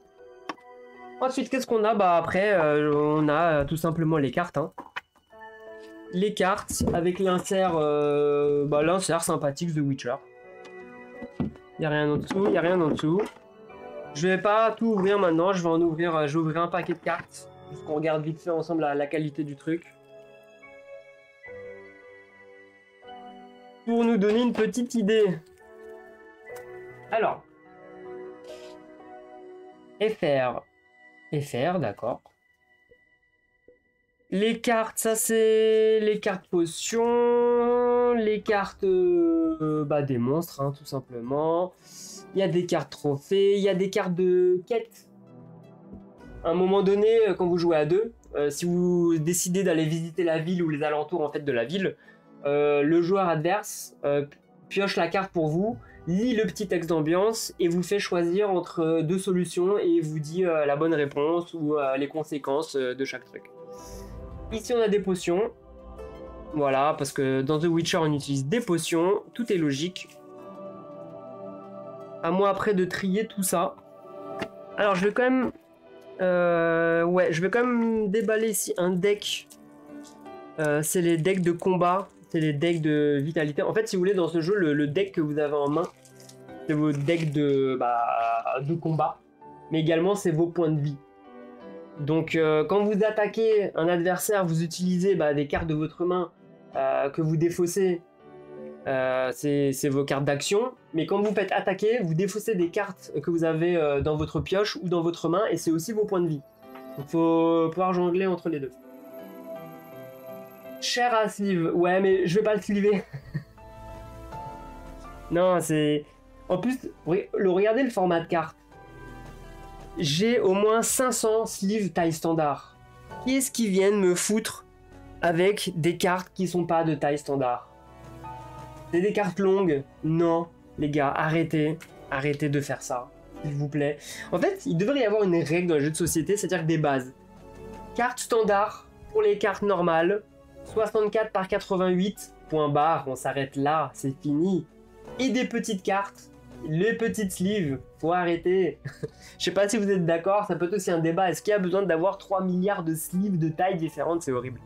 Ensuite, qu'est-ce qu'on a? Bah après, on a tout simplement les cartes. Hein. Les cartes avec l'insert... l'insert sympathique de Witcher. Il n'y a rien en dessous, Je vais pas tout ouvrir maintenant, je vais ouvrir un paquet de cartes. Juste qu'on regarde vite fait ensemble la qualité du truc. Pour nous donner une petite idée. Alors. FR, d'accord. Les cartes, ça c'est les cartes potions. les cartes des monstres, hein, tout simplement. Il y a des cartes trophées, il y a des cartes de quête. À un moment donné, quand vous jouez à deux, si vous décidez d'aller visiter la ville ou les alentours en fait de la ville, le joueur adverse pioche la carte pour vous, lit le petit texte d'ambiance et vous fait choisir entre deux solutions et vous dit la bonne réponse ou les conséquences de chaque truc. Ici on a des potions, voilà, parce que dans The Witcher on utilise des potions, tout est logique. À moi après de trier tout ça. Alors je vais quand même... je vais quand même déballer ici un deck. C'est les decks de combat, c'est les decks de vitalité. En fait, si vous voulez, dans ce jeu, le deck que vous avez en main, c'est vos decks de combat, mais également c'est vos points de vie. Donc, quand vous attaquez un adversaire, vous utilisez des cartes de votre main que vous défaussez. C'est vos cartes d'action, mais quand vous faites attaquer, vous défaussez des cartes que vous avez dans votre pioche ou dans votre main, et c'est aussi vos points de vie. Donc faut pouvoir jongler entre les deux. Cher à sleeve, ouais mais je vais pas le sleever. Non, c'est... En plus, regardez le format de carte. J'ai au moins 500 sleeves taille standard. Qui est-ce qui viennent me foutre avec des cartes qui sont pas de taille standard? C'est des cartes longues? Non, les gars, arrêtez de faire ça, s'il vous plaît. En fait, il devrait y avoir une règle dans les jeux de société, c'est-à-dire que des bases. Carte standard pour les cartes normales, 64 par 88, point barre, on s'arrête là, c'est fini. Et des petites cartes, les petites sleeves, faut arrêter. Je sais pas si vous êtes d'accord, ça peut être aussi un débat. Est-ce qu'il y a besoin d'avoir 3 milliards de sleeves de tailles différentes? C'est horrible.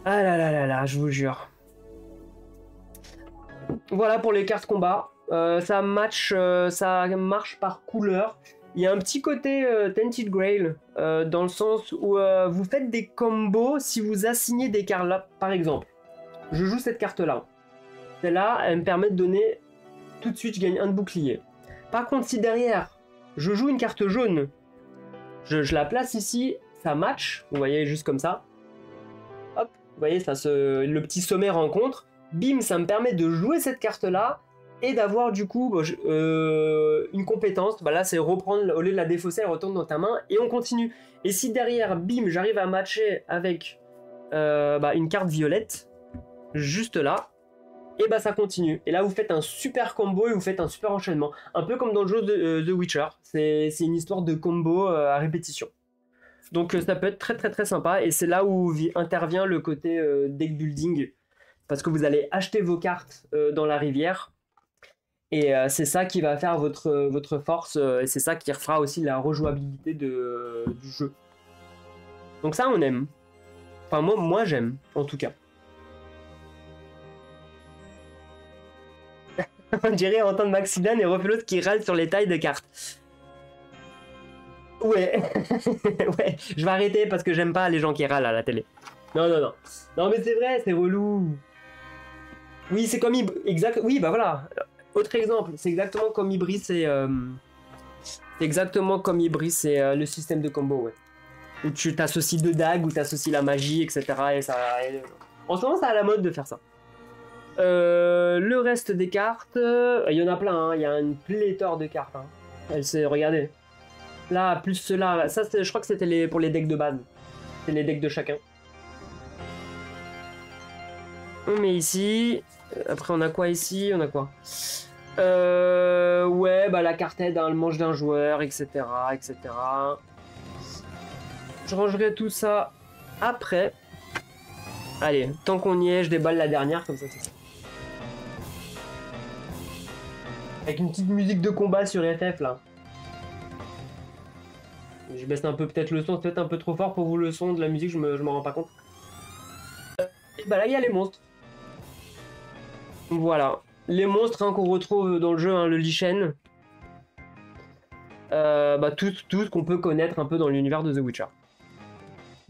Ah là là là là, je vous jure. Voilà pour les cartes combat. Ça marche par couleur. Il y a un petit côté Tainted Grail dans le sens où vous faites des combos si vous assignez des cartes là. Par exemple, je joue cette carte là. Celle-là, elle me permet de donner tout de suite, je gagne un de bouclier. Par contre, si derrière, je joue une carte jaune, je la place ici, ça match. Vous voyez, juste comme ça. Hop, vous voyez, le petit sommet rencontre. Bim, ça me permet de jouer cette carte-là et d'avoir du coup une compétence. Là, c'est reprendre, au lieu de la défausser, elle retourne dans ta main et on continue. Et si derrière, bim, j'arrive à matcher avec une carte violette, juste là, et ça continue. Et là, vous faites un super combo et vous faites un super enchaînement. Un peu comme dans le jeu de The Witcher. C'est une histoire de combo à répétition. Donc ça peut être très très très sympa. Et c'est là où intervient le côté deck building. Parce que vous allez acheter vos cartes dans la rivière. Et c'est ça qui va faire votre force. Et c'est ça qui refera aussi la rejouabilité du jeu. Donc ça, on aime. Enfin, moi j'aime, en tout cas. On dirait entendre Maxidan et Refelos qui râlent sur les tailles de cartes. Ouais. Ouais, je vais arrêter parce que j'aime pas les gens qui râlent à la télé. Non, non, non. Non, mais c'est vrai, c'est relou. Oui, c'est comme exact. Oui, voilà. Autre exemple, c'est exactement comme Ibris et c'est exactement comme Ibris et le système de combo, ouais. Où tu t'associes deux dagues, où tu associes la magie, etc. Et ça. En ce moment, c'est à la mode de faire ça. Le reste des cartes, il y en a plein, hein. Il y a une pléthore de cartes. Hein. Regardez. Là, plus cela, ça, je crois que c'était pour les decks de base. C'est les decks de chacun. On met ici. Après, on a quoi ici? On a quoi? Ouais, la carte aide, hein, le manche d'un joueur, etc., etc. Je rangerai tout ça après. Allez, tant qu'on y est, je déballe la dernière, comme ça, c'est ça. Avec une petite musique de combat sur FF, là. Je baisse un peu peut-être le son, c'est peut-être un peu trop fort pour vous le son de la musique, je m'en rends pas compte. Et là, il y a les monstres. Voilà. Les monstres qu'on retrouve dans le jeu, hein, le Lichen. Tout ce qu'on peut connaître un peu dans l'univers de The Witcher.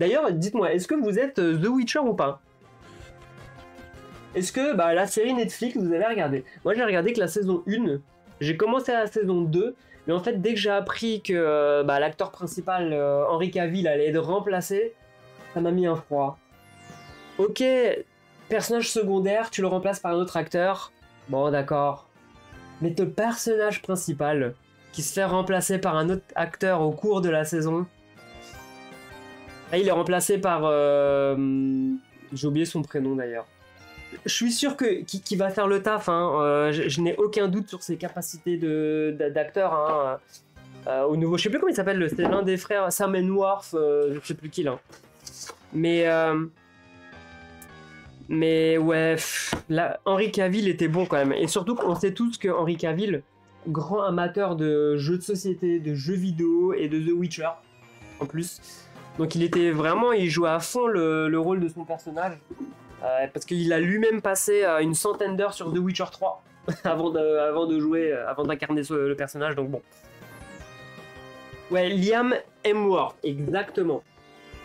D'ailleurs, dites-moi, est-ce que vous êtes The Witcher ou pas? Est-ce que la série Netflix, vous avez regardé? Moi, j'ai regardé que la saison 1. J'ai commencé à la saison 2. Mais en fait, dès que j'ai appris que l'acteur principal, Henry Cavill, allait être remplacé, ça m'a mis un froid. Ok, Personnage secondaire, tu le remplaces par un autre acteur. Bon, d'accord. Mais ton personnage principal, qui se fait remplacer par un autre acteur au cours de la saison. Là, il est remplacé par... J'ai oublié son prénom d'ailleurs. Je suis sûr qu'il va faire le taf. Hein. Je n'ai aucun doute sur ses capacités d'acteur. Hein. Au nouveau, je sais plus comment il s'appelle. C'est l'un des frères, Sam Worf. Je sais plus qui là. Mais ouais, là, Henry Cavill était bon quand même. Et surtout qu'on sait tous que Henry Cavill, grand amateur de jeux de société, de jeux vidéo et de The Witcher en plus. Donc il jouait à fond le rôle de son personnage. Parce qu'il a lui-même passé une centaine d'heures sur The Witcher 3 avant de jouer, avant d'incarner le personnage. Donc bon. Ouais, Liam Hemsworth, exactement.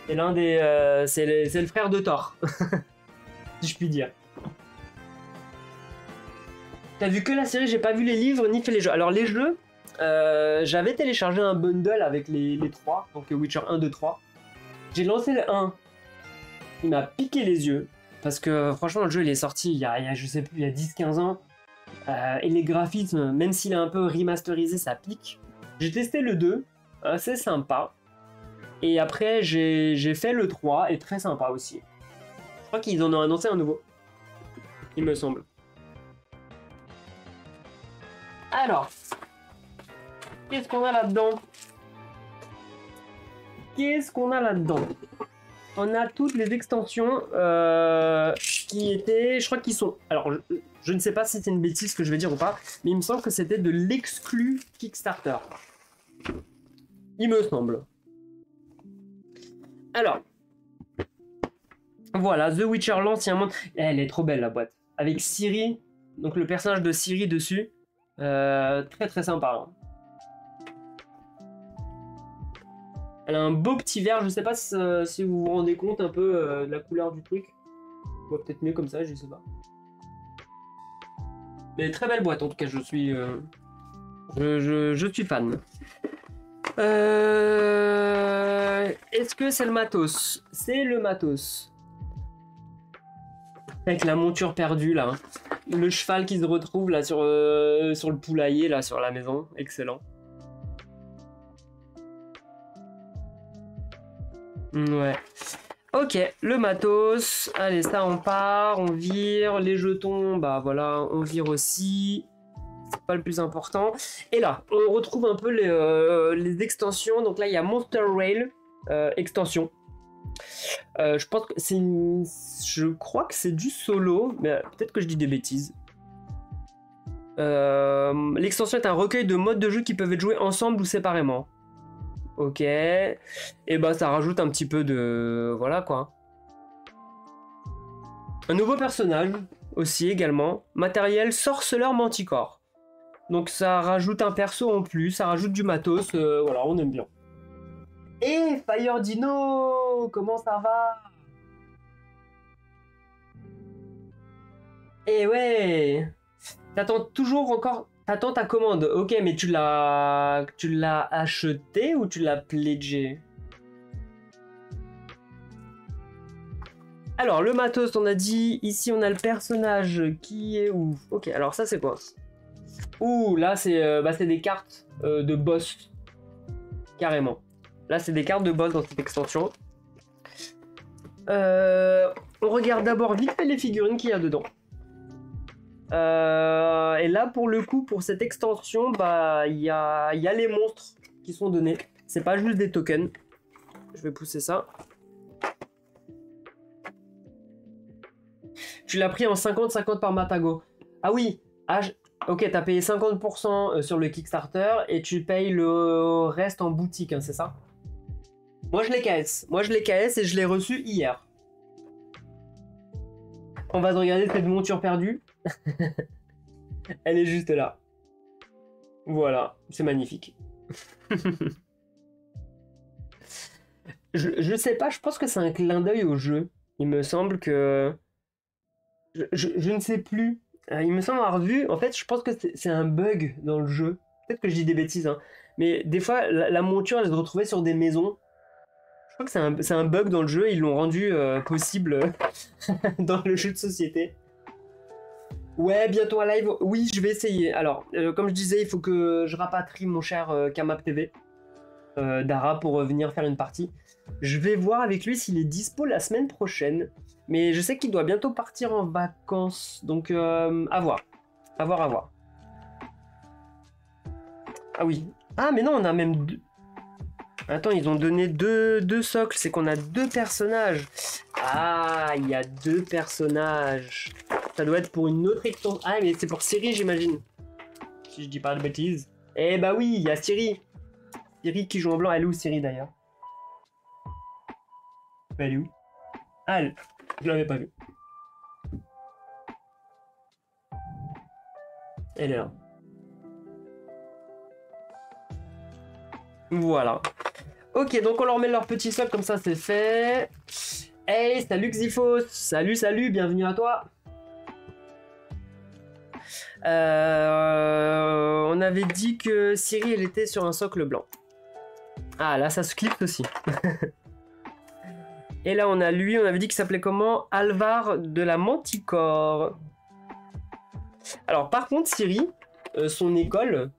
C'est l'un des, c'est le frère de Thor, si je puis dire. T'as vu que la série, j'ai pas vu les livres ni fait les jeux. Alors les jeux, j'avais téléchargé un bundle avec les 3, donc Witcher 1, 2, 3. J'ai lancé le 1, il m'a piqué les yeux, parce que franchement le jeu il est sorti il y a je sais plus, il y a 10-15 ans, et les graphismes, même s'il est un peu remasterisé, ça pique. J'ai testé le 2, c'est sympa, et après j'ai fait le 3, et très sympa aussi. Je crois qu'ils en ont annoncé un nouveau, il me semble. Alors, qu'est-ce qu'on a là-dedans? On a toutes les extensions qui étaient, je crois qu'ils sont... Alors, je ne sais pas si c'est une bêtise que je vais dire ou pas, mais il me semble que c'était de l'exclu Kickstarter. Il me semble. Alors, voilà, The Witcher, l'ancien monde. Elle est trop belle la boîte. Avec Ciri, donc le personnage de Ciri dessus. Très très sympa. Hein. Elle a un beau petit vert, je sais pas si vous vous rendez compte un peu de la couleur du truc. Ou peut-être mieux comme ça, je sais pas. Mais très belle boîte en tout cas, je suis fan. Est-ce que c'est le matos? C'est le matos. Avec la monture perdue là. Le cheval qui se retrouve là sur le poulailler là sur la maison. Excellent. Ouais. Ok, le matos. Allez, ça on part, on vire. Les jetons, bah voilà, on vire aussi. C'est pas le plus important. Et là, on retrouve un peu les extensions. Donc là, il y a Monster Rail extension. Je pense que c'est je crois que c'est du solo, mais peut-être que je dis des bêtises. L'extension est un recueil de modes de jeu qui peuvent être joués ensemble ou séparément. Ok. Et bah ça rajoute un petit peu de... Voilà quoi. Un nouveau personnage aussi également. Matériel sorceleur manticore. Donc ça rajoute un perso en plus, ça rajoute du matos. Voilà, on aime bien. Et Fire Dino, comment ça va? Eh ouais. T'attends toujours encore... T'attends ta commande, ok, mais tu l'as acheté ou tu l'as pledgé? Alors, le matos, on a dit, ici on a le personnage qui est où? Ok, alors ça c'est quoi? Ouh, là c'est des cartes de boss, carrément. Là c'est des cartes de boss dans cette extension. On regarde d'abord vite fait les figurines qu'il y a dedans. Et là pour le coup pour cette extension bah il y a les monstres qui sont donnés, c'est pas juste des tokens. Je vais pousser ça. Tu l'as pris en 50-50 par Matago. Ah oui, ok, t'as payé 50% sur le Kickstarter et tu payes le reste en boutique, hein, c'est ça? Moi je l'ai KS et je l'ai reçu hier. On va se regarder cette monture perdue. Elle est juste là. Voilà, c'est magnifique. je sais pas, je pense que c'est un clin d'œil au jeu. Il me semble que... Je ne sais plus. Il me semble avoir vu... En fait, je pense que c'est un bug dans le jeu. Peut-être que je dis des bêtises, hein. Mais des fois, la monture, elle se retrouvait sur des maisons. Je crois que c'est un bug dans le jeu, ils l'ont rendu possible dans le jeu de société. Ouais, bientôt un live. Oui, je vais essayer. Alors, comme je disais, il faut que je rapatrie mon cher Kamap TV Dara pour venir faire une partie. Je vais voir avec lui s'il est dispo la semaine prochaine. Mais je sais qu'il doit bientôt partir en vacances. Donc, à voir. À voir, à voir. Ah oui. Ah, mais non, on a même deux. Attends, ils ont donné deux socles. C'est qu'on a deux personnages. Ah, il y a deux personnages. Ça doit être pour une autre extension. Ah, mais c'est pour Siri, j'imagine. Si je dis pas de bêtises. Eh bah oui, il y a Siri. Siri qui joue en blanc. Elle est où, Siri, d'ailleurs? Elle est où? Ah, je l'avais pas vue. Elle est là. Voilà. Ok, donc on leur met leur petit socle, comme ça c'est fait. Hey, salut Xyphos. Salut, salut, bienvenue à toi. On avait dit que Siri, elle était sur un socle blanc. Ah, là, ça se clip aussi. Et là, on a lui, on avait dit qu'il s'appelait comment? Alvar de la Manticore. Alors, par contre, Siri, son école,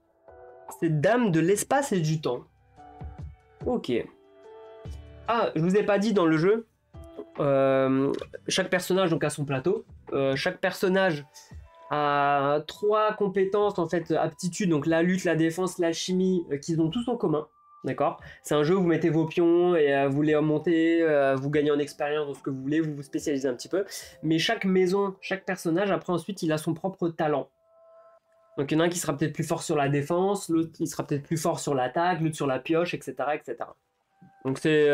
c'est Dame de l'espace et du temps. Ok. Ah, je vous ai pas dit dans le jeu, chaque personnage donc a son plateau. Chaque personnage a 3 compétences, en fait, aptitudes, donc la lutte, la défense, la chimie, qu'ils ont tous en commun. D'accord? C'est un jeu où vous mettez vos pions et vous les montez, vous gagnez en expérience dans ce que vous voulez, vous vous spécialisez un petit peu. Mais chaque maison, chaque personnage, après ensuite, il a son propre talent. Donc il y en a un qui sera peut-être plus fort sur la défense, l'autre il sera peut-être plus fort sur l'attaque, l'autre sur la pioche, etc. etc. Donc c'est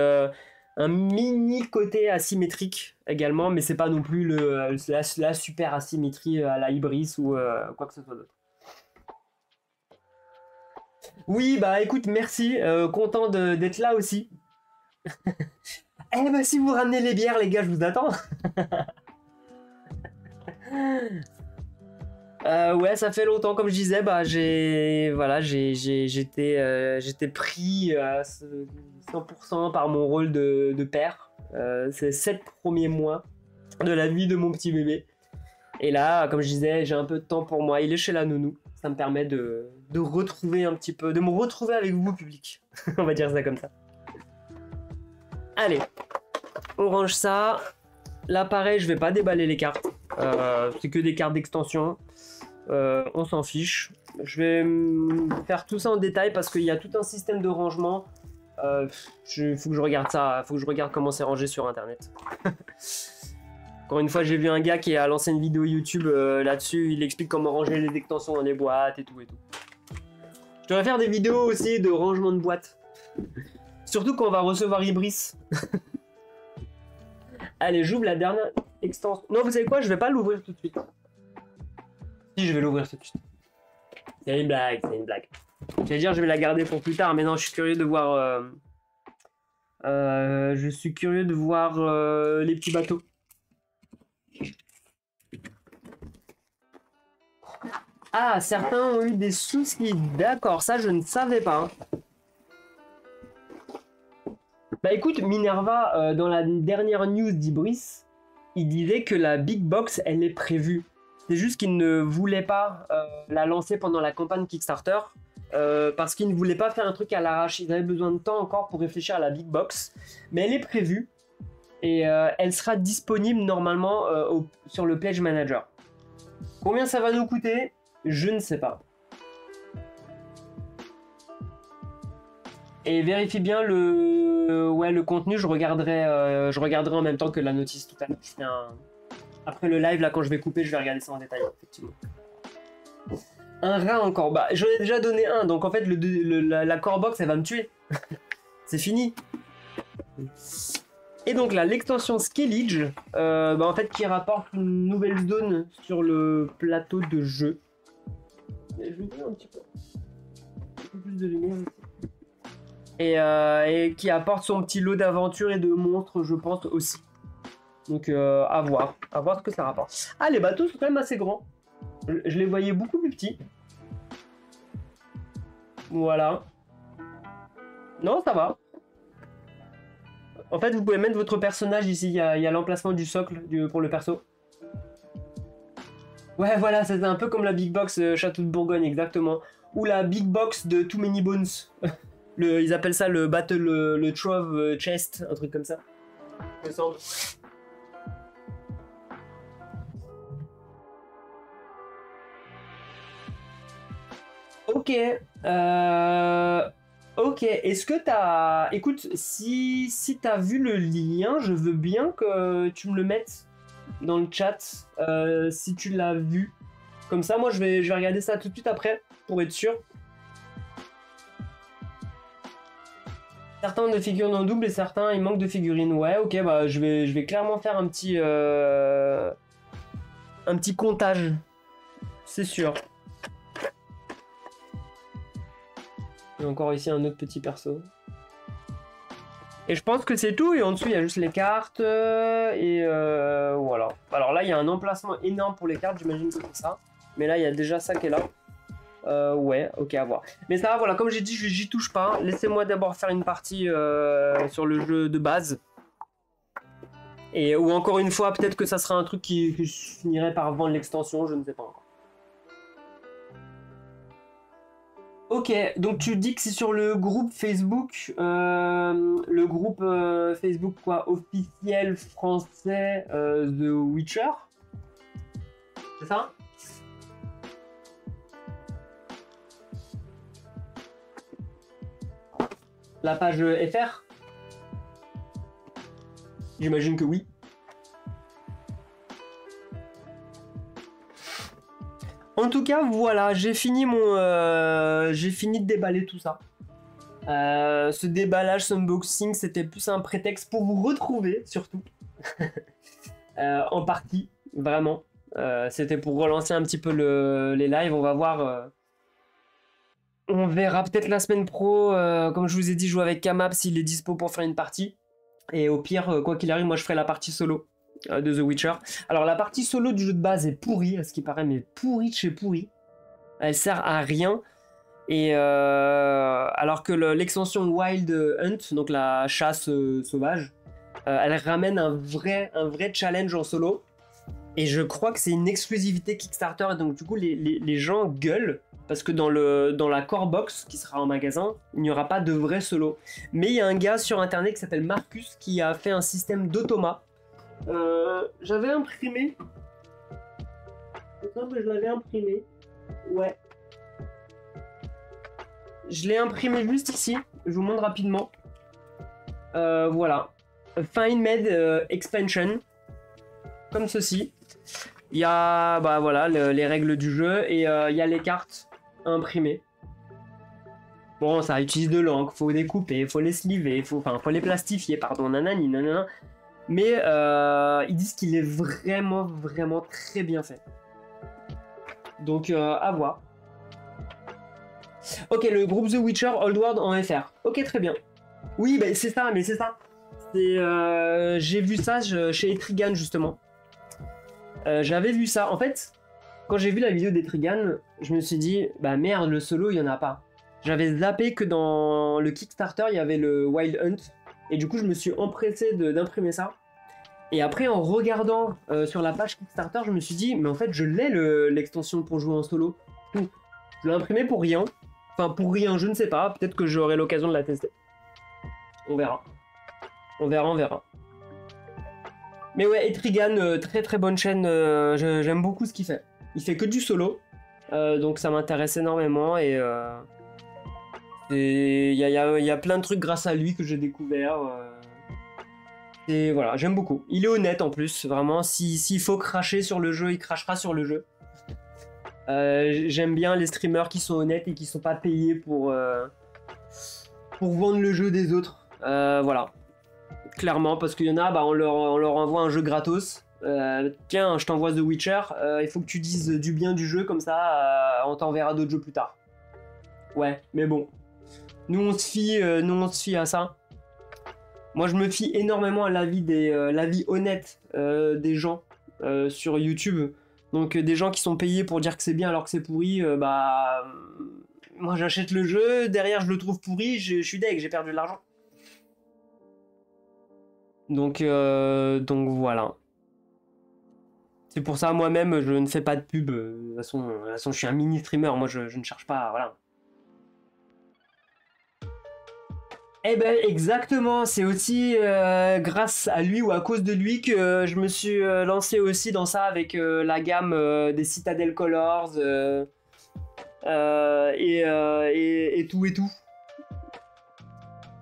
un mini côté asymétrique également, mais c'est pas non plus la super asymétrie à la Ibris ou quoi que ce soit d'autre. Oui, bah écoute, merci, content d'être là aussi. Eh bah si vous ramenez les bières, les gars, je vous attends. Ouais, ça fait longtemps, comme je disais, bah j'étais pris à 100% par mon rôle de père. Ces 7 premiers mois de la vie de mon petit bébé. Et là, comme je disais, j'ai un peu de temps pour moi. Il est chez la nounou. Ça me permet de retrouver un petit peu, de me retrouver avec vous, public. On va dire ça comme ça. Allez, on range ça. Là, pareil, je vais pas déballer les cartes. C'est que des cartes d'extension. On s'en fiche. Je vais faire tout ça en détail parce qu'il y a tout un système de rangement. Faut que je regarde ça. Faut que je regarde comment c'est rangé sur internet. Encore une fois, j'ai vu un gars qui a lancé une vidéo YouTube là-dessus. Il explique comment ranger les extensions dans les boîtes et tout et tout. Je devrais faire des vidéos aussi de rangement de boîtes. Surtout quand on va recevoir Ibris. Allez, j'ouvre la dernière extension. Non, vous savez quoi? Je vais pas l'ouvrir tout de suite. Si, je vais l'ouvrir tout de suite. C'est une blague, c'est une blague. J'allais dire, je vais la garder pour plus tard, mais non, je suis curieux de voir. Je suis curieux de voir les petits bateaux. Ah, certains ont eu des soucis. D'accord, ça, je ne savais pas. Bah écoute, Minerva, dans la dernière news d'Ibris, il disait que la Big Box, elle est prévue. C'est juste qu'il ne voulait pas la lancer pendant la campagne Kickstarter parce qu'il ne voulait pas faire un truc à l'arrache. Ils avaient besoin de temps encore pour réfléchir à la Big Box. Mais elle est prévue et elle sera disponible normalement sur le Pledge Manager. Combien ça va nous coûter? Je ne sais pas. Et vérifie bien le contenu, je regarderai en même temps que la notice tout à l'heure. Après le live, là, quand je vais couper, je vais regarder ça en détail, effectivement. Un rat encore. Bah, j'en ai déjà donné un, donc en fait, la core box, elle va me tuer. C'est fini. Et donc là, l'extension Skillage, en fait, qui rapporte une nouvelle zone sur le plateau de jeu. Je vais donner un petit peu plus de lumière ici. Et qui apporte son petit lot d'aventures et de monstres, je pense, aussi. Donc à voir ce que ça rapporte. Ah, les bateaux sont quand même assez grands. Je les voyais beaucoup plus petits. Voilà. Non, ça va. En fait, vous pouvez mettre votre personnage ici. Il y a l'emplacement du socle pour le perso. Ouais, voilà, c'est un peu comme la Big Box Château de Bourgogne, exactement. Ou la Big Box de Too Many Bones. Ils appellent ça le Battle, le Trove Chest, un truc comme ça. Il me semble. Ok. Ok, est-ce que t'as... Écoute, si t'as vu le lien, je veux bien que tu me le mettes dans le chat, si tu l'as vu. Comme ça, moi, je vais regarder ça tout de suite après, pour être sûr. Certains ont des figurines en double et certains, il manque de figurines. Ouais, ok, bah, je vais clairement faire un petit comptage. C'est sûr. Et encore ici un autre petit perso. Et je pense que c'est tout. Et en dessous, il y a juste les cartes. Et voilà. Alors là, il y a un emplacement énorme pour les cartes. J'imagine que c'est ça. Mais là, il y a déjà ça qui est là. Ouais, ok, à voir. Mais ça, voilà, comme j'ai dit, j'y touche pas. Laissez-moi d'abord faire une partie sur le jeu de base. Ou encore une fois, peut-être que ça sera un truc que je finirai par vendre l'extension. Je ne sais pas encore. Ok, donc tu dis que c'est sur le groupe Facebook, Facebook quoi, officiel français The Witcher, c'est ça? La page FR? J'imagine que oui. En tout cas, voilà, j'ai fini de déballer tout ça. Ce déballage, ce unboxing, c'était plus un prétexte pour vous retrouver, surtout. En partie, vraiment. C'était pour relancer un petit peu les lives. On va voir. On verra peut-être la semaine pro. Comme je vous ai dit, jouer avec Kamab s'il est dispo pour faire une partie. Et au pire, quoi qu'il arrive, moi je ferai la partie solo de The Witcher. Alors la partie solo du jeu de base est pourrie, à ce qui paraît, mais pourrie de chez pourrie. Elle sert à rien. Et alors que l'extension Wild Hunt, donc la chasse sauvage, elle ramène un vrai challenge en solo. Et je crois que c'est une exclusivité Kickstarter. Et donc du coup les gens gueulent. Parce que dans la core box qui sera en magasin, il n'y aura pas de vrai solo. Mais il y a un gars sur internet qui s'appelle Marcus qui a fait un système d'automat. J'avais imprimé. Il me semble que je l'avais imprimé. Ouais. Je l'ai imprimé juste ici. Je vous montre rapidement. Voilà. Find Made Expansion. Comme ceci. Il y a bah, voilà, les règles du jeu et il y a les cartes imprimées. Bon, ça utilise de l'encre, faut découper, faut les sliver, faut les plastifier, pardon, nanani, nanana. Mais ils disent qu'il est vraiment très bien fait. Donc à voir. Ok, le groupe The Witcher Old World en FR. Ok, très bien. Oui, bah, c'est ça, mais c'est ça. J'ai vu ça chez Etrigan justement. J'avais vu ça. En fait, quand j'ai vu la vidéo d'Etrigan, je me suis dit, bah merde, le solo, il y en a pas. J'avais zappé que dans le Kickstarter, il y avait le Wild Hunt. Et du coup, je me suis empressé d'imprimer ça. Et après, en regardant sur la page Kickstarter, je me suis dit, mais en fait, je l'ai l'extension pour jouer en solo. Je l'ai imprimé pour rien. Enfin, pour rien, je ne sais pas. Peut-être que j'aurai l'occasion de la tester. On verra. On verra. Mais ouais, Etrigan, très bonne chaîne. J'aime beaucoup ce qu'il fait. Il fait que du solo. Donc ça m'intéresse énormément. Et il y a plein de trucs grâce à lui que j'ai découvert. Et voilà, j'aime beaucoup. Il est honnête en plus. Vraiment, s'il faut cracher sur le jeu, il crachera sur le jeu. J'aime bien les streamers qui sont honnêtes et qui sont pas payés pour vendre le jeu des autres. Voilà. Clairement, parce qu'il y en a, bah, on leur envoie un jeu gratos. Tiens, je t'envoie The Witcher, il faut que tu dises du bien du jeu, comme ça, on t'enverra d'autres jeux plus tard. Ouais, mais bon. Nous, on se fie à ça. Moi, je me fie énormément à l'avis honnête des gens sur YouTube. Donc, des gens qui sont payés pour dire que c'est bien alors que c'est pourri, bah... moi, j'achète le jeu, derrière, je le trouve pourri, je suis deg, j'ai perdu de l'argent. Donc voilà. C'est pour ça, moi-même, je ne fais pas de pub. De toute façon, je suis un mini streamer. Moi, je ne cherche pas. Voilà. Eh ben, exactement. C'est aussi grâce à lui ou à cause de lui que je me suis lancé aussi dans ça avec la gamme des Citadel Colors et tout et tout.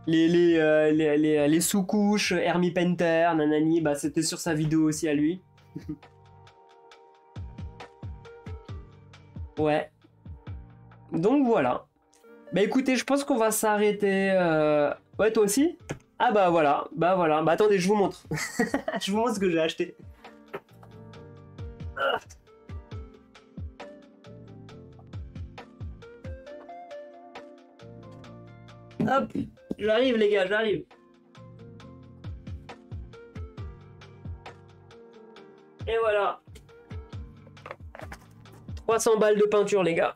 Les sous-couches, Hermie Painter, nanani, bah c'était sur sa vidéo aussi à lui. Ouais. Donc voilà. Bah écoutez, je pense qu'on va s'arrêter. Ouais, toi aussi? Ah bah voilà, bah voilà. Bah attendez, je vous montre. Je vous montre ce que j'ai acheté. Hop, j'arrive les gars, j'arrive. Et voilà. 300 balles de peinture les gars.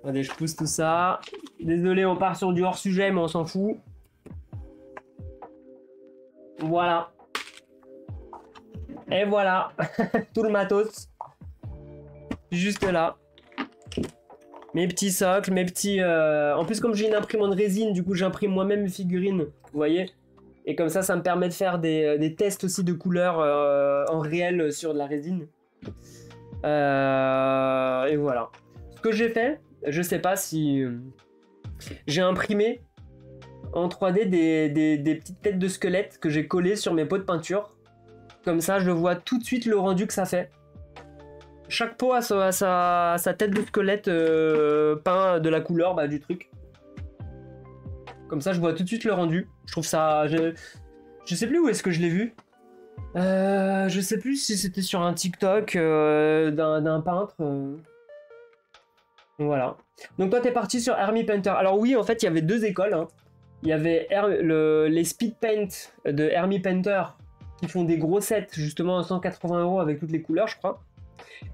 Attendez, je pousse tout ça. Désolé, on part sur du hors-sujet, mais on s'en fout. Voilà. Et voilà. Tout le matos. Juste là. Mes petits socles, mes petits... En plus, comme j'ai une imprimante résine, du coup, j'imprime moi-même mes figurines. Vous voyez? Et comme ça me permet de faire des tests aussi de couleurs en réel sur de la résine. Et voilà. Ce que j'ai fait, je sais pas si... j'ai imprimé en 3D des petites têtes de squelettes que j'ai collées sur mes pots de peinture. Comme ça, je vois tout de suite le rendu que ça fait. Chaque pot a sa tête de squelette peint de la couleur du truc. Comme ça, je vois tout de suite le rendu. Je trouve ça... Je sais plus où est-ce que je l'ai vu. Je sais plus si c'était sur un TikTok d'un peintre. Voilà. Donc toi, t'es parti sur Hermie Painter. Alors oui, en fait, il y avait deux écoles. Hein. Il y avait les Speed Paint de Hermie Painter qui font des gros sets, justement à 180 € avec toutes les couleurs, je crois.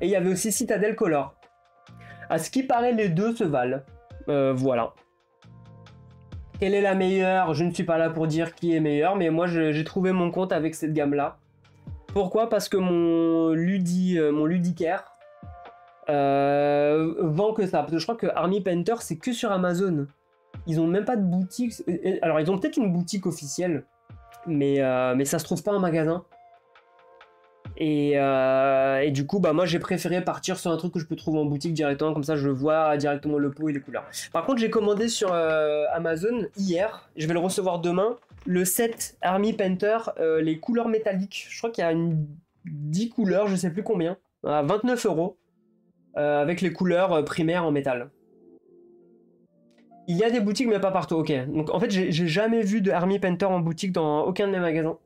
Et il y avait aussi Citadel Color. À ce qui paraît, les deux se valent. Voilà. Quelle est la meilleure? Je ne suis pas là pour dire qui est meilleure, mais moi j'ai trouvé mon compte avec cette gamme-là. Pourquoi? Parce que mon ludicaire vend que ça. Parce que je crois que Hermie Painter, c'est que sur Amazon. Ils ont même pas de boutique. Alors, ils ont peut-être une boutique officielle, mais ça se trouve pas en magasin. Et du coup, moi j'ai préféré partir sur un truc que je peux trouver en boutique directement, comme ça je vois directement le pot et les couleurs. Par contre, j'ai commandé sur Amazon hier, je vais le recevoir demain, le set Hermie Painter, les couleurs métalliques. Je crois qu'il y a 10 couleurs, je sais plus combien, à 29 €, avec les couleurs primaires en métal. Il y a des boutiques, mais pas partout, ok. Donc en fait, j'ai jamais vu de Hermie Painter en boutique dans aucun de mes magasins.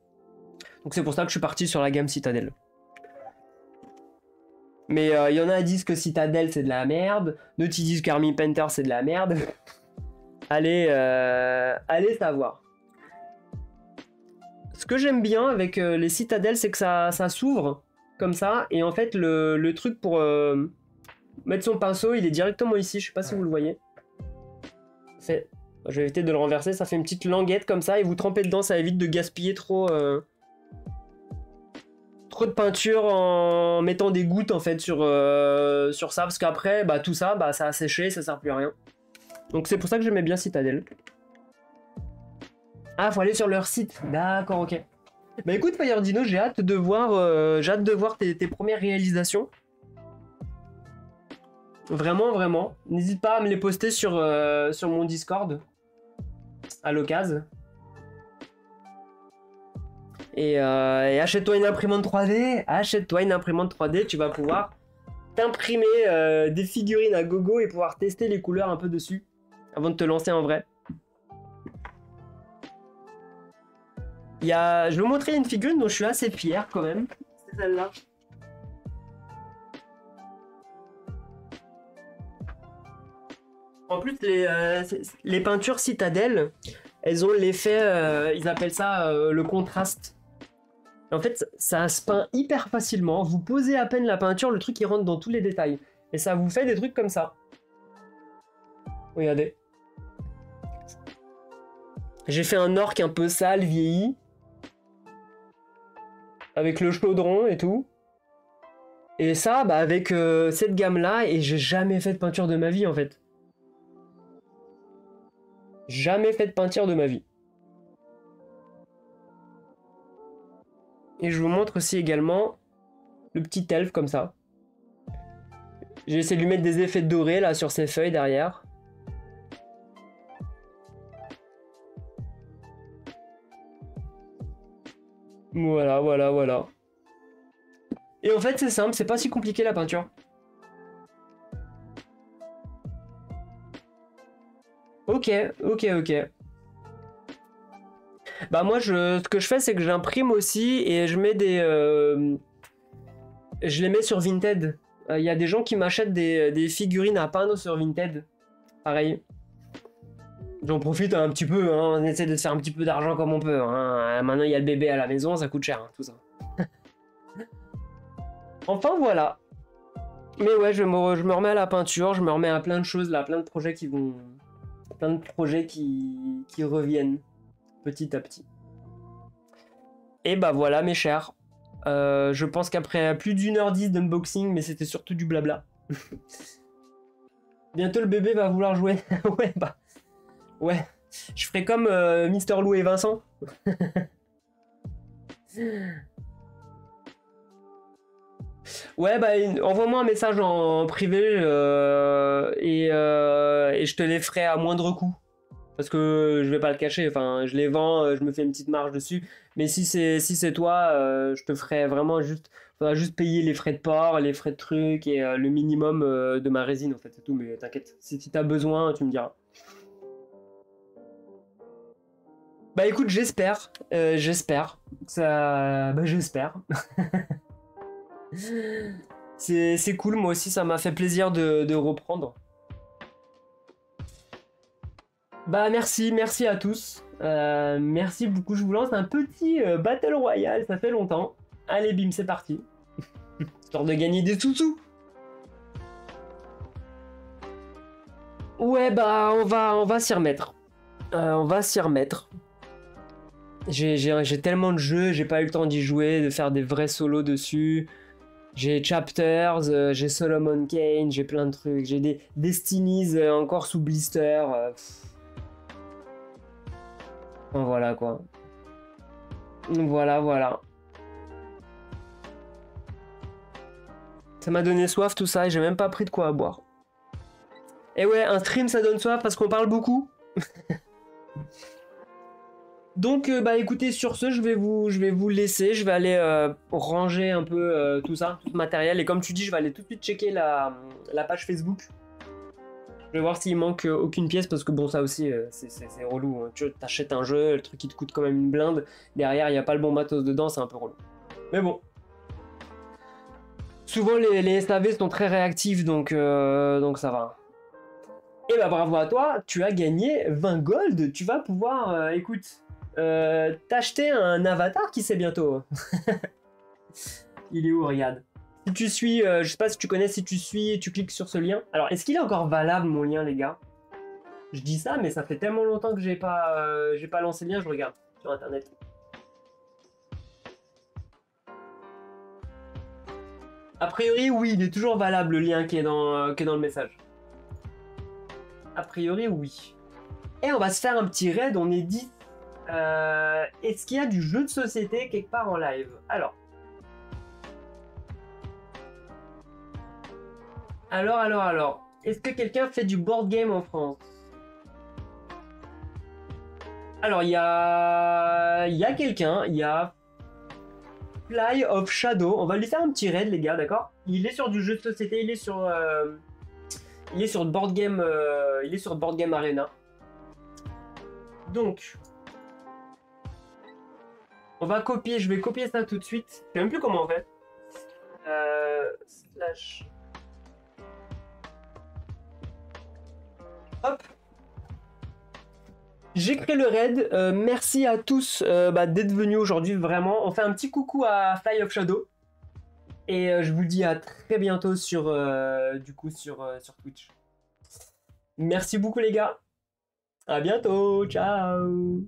Donc c'est pour ça que je suis parti sur la gamme Citadel. Mais il y en a qui disent que Citadel c'est de la merde, d'autres qui disent qu'Hermie Painter c'est de la merde. Allez savoir. Ce que j'aime bien avec les Citadel, c'est que ça s'ouvre comme ça, et en fait le truc pour mettre son pinceau, il est directement ici, je sais pas si vous le voyez. Je vais éviter de le renverser, ça fait une petite languette comme ça, et vous trempez dedans, ça évite de gaspiller trop de peinture en mettant des gouttes en fait sur ça, parce qu'après tout ça ça a séché, ça sert plus à rien. Donc c'est pour ça que j'aimais bien Citadel. Ah, faut aller sur leur site. D'accord, ok. Bah écoute Fire-Dino, j'ai hâte de voir tes premières réalisations. Vraiment, vraiment. N'hésite pas à me les poster sur mon Discord à l'occasion. Et achète-toi une imprimante 3D. Achète-toi une imprimante 3D, tu vas pouvoir t'imprimer des figurines à gogo et pouvoir tester les couleurs un peu dessus avant de te lancer en vrai. Je vais vous montrer une figurine dont je suis assez fier quand même. C'est celle-là. En plus, les peintures Citadel, elles ont l'effet, ils appellent ça le contraste. En fait, ça se peint hyper facilement. Vous posez à peine la peinture, le truc il rentre dans tous les détails. Et ça vous fait des trucs comme ça. Regardez. J'ai fait un orc un peu sale, vieilli. Avec le chaudron et tout. Et ça, bah avec cette gamme-là, et j'ai jamais fait de peinture de ma vie, en fait. Jamais fait de peinture de ma vie. Et je vous montre aussi également le petit elfe comme ça. J'ai essayé de lui mettre des effets dorés là sur ses feuilles derrière. Voilà, voilà, voilà. Et en fait c'est simple, c'est pas si compliqué la peinture. Ok, ok, ok. Bah moi ce que je fais c'est que j'imprime aussi et je mets des... je les mets sur Vinted. Il y a des gens qui m'achètent des figurines à peindre sur Vinted. Pareil. J'en profite un petit peu, hein. On essaie de se faire un petit peu d'argent comme on peut. Hein. Maintenant il y a le bébé à la maison, ça coûte cher, hein, tout ça. Enfin voilà. Mais ouais, je me remets à la peinture, je me remets à plein de choses là, plein de projets qui vont... Plein de projets qui reviennent petit à petit. Et bah voilà mes chers. Je pense qu'après plus d'1h10 d'unboxing, mais c'était surtout du blabla. Bientôt le bébé va vouloir jouer. Ouais, bah... Ouais. Je ferai comme Mister Lou et Vincent. Ouais, bah envoie-moi un message en privé et je te les ferai à moindre coût. Parce que je vais pas le cacher, enfin je les vends, je me fais une petite marge dessus. Mais si c'est toi, je te ferai vraiment juste... Faudra juste payer les frais de port, les frais de trucs et le minimum de ma résine en fait, c'est tout. Mais t'inquiète, si t'as besoin, tu me diras. Bah écoute, j'espère. Ça... Bah j'espère. C'est cool, moi aussi ça m'a fait plaisir de reprendre. Bah merci à tous. Merci beaucoup, je vous lance un petit Battle Royale, ça fait longtemps. Allez bim, c'est parti. Histoire de gagner des sous-sous. Ouais bah on va s'y remettre. On va s'y remettre. J'ai tellement de jeux, j'ai pas eu le temps d'y jouer, de faire des vrais solos dessus. J'ai Chapters, j'ai Solomon Kane, j'ai plein de trucs. J'ai des Destinies encore sous blister. Voilà quoi. Voilà, voilà. Ça m'a donné soif tout ça et j'ai même pas pris de quoi à boire. Et ouais, un stream ça donne soif parce qu'on parle beaucoup. Donc bah écoutez, sur ce, je vais vous laisser, je vais aller ranger un peu tout ça, tout ce matériel. Et comme tu dis, je vais aller tout de suite checker la page Facebook. Je vais voir s'il manque aucune pièce parce que bon, ça aussi, c'est relou. Hein. Tu t'achètes un jeu, le truc il te coûte quand même une blinde. Derrière, il n'y a pas le bon matos dedans, c'est un peu relou. Mais bon. Souvent, les SAV sont très réactifs, donc ça va. Et bah bravo à toi, tu as gagné 20 gold. Tu vas pouvoir, écoute, t'acheter un avatar qui sait bientôt. Il est où, regarde. Si tu suis, je sais pas si tu connais, si tu suis, tu cliques sur ce lien. Alors, est-ce qu'il est encore valable mon lien, les gars? Je dis ça, mais ça fait tellement longtemps que j'ai pas lancé le lien, je regarde sur internet. A priori, oui, il est toujours valable le lien qui est dans le message. A priori, oui. Et on va se faire un petit raid, on est 10. Est-ce qu'il y a du jeu de société quelque part en live? Alors. Est-ce que quelqu'un fait du board game en France? Alors, il y a quelqu'un, il y a Fly of Shadow. On va lui faire un petit raid, les gars, d'accord? Il est sur du jeu de société, il est sur board game, il est sur board game arena. Donc, on va copier, je vais copier ça tout de suite. Je sais même plus comment on fait. Slash. Hop. J'ai créé le raid. Merci à tous d'être venus aujourd'hui, vraiment. On fait un petit coucou à Fly of Shadow. Et je vous dis à très bientôt sur Twitch. Merci beaucoup les gars. À bientôt. Ciao.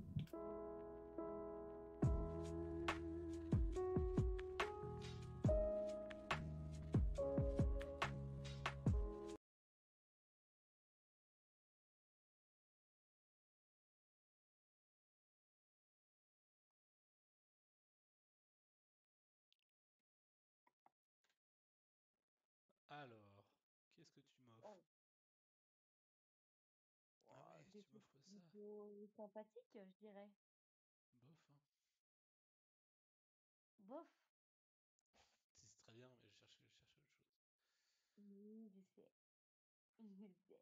plutôt sympathique, je dirais. Bof, hein. Bof. C'est très bien, mais je cherche autre chose. Oui, je sais. Je sais.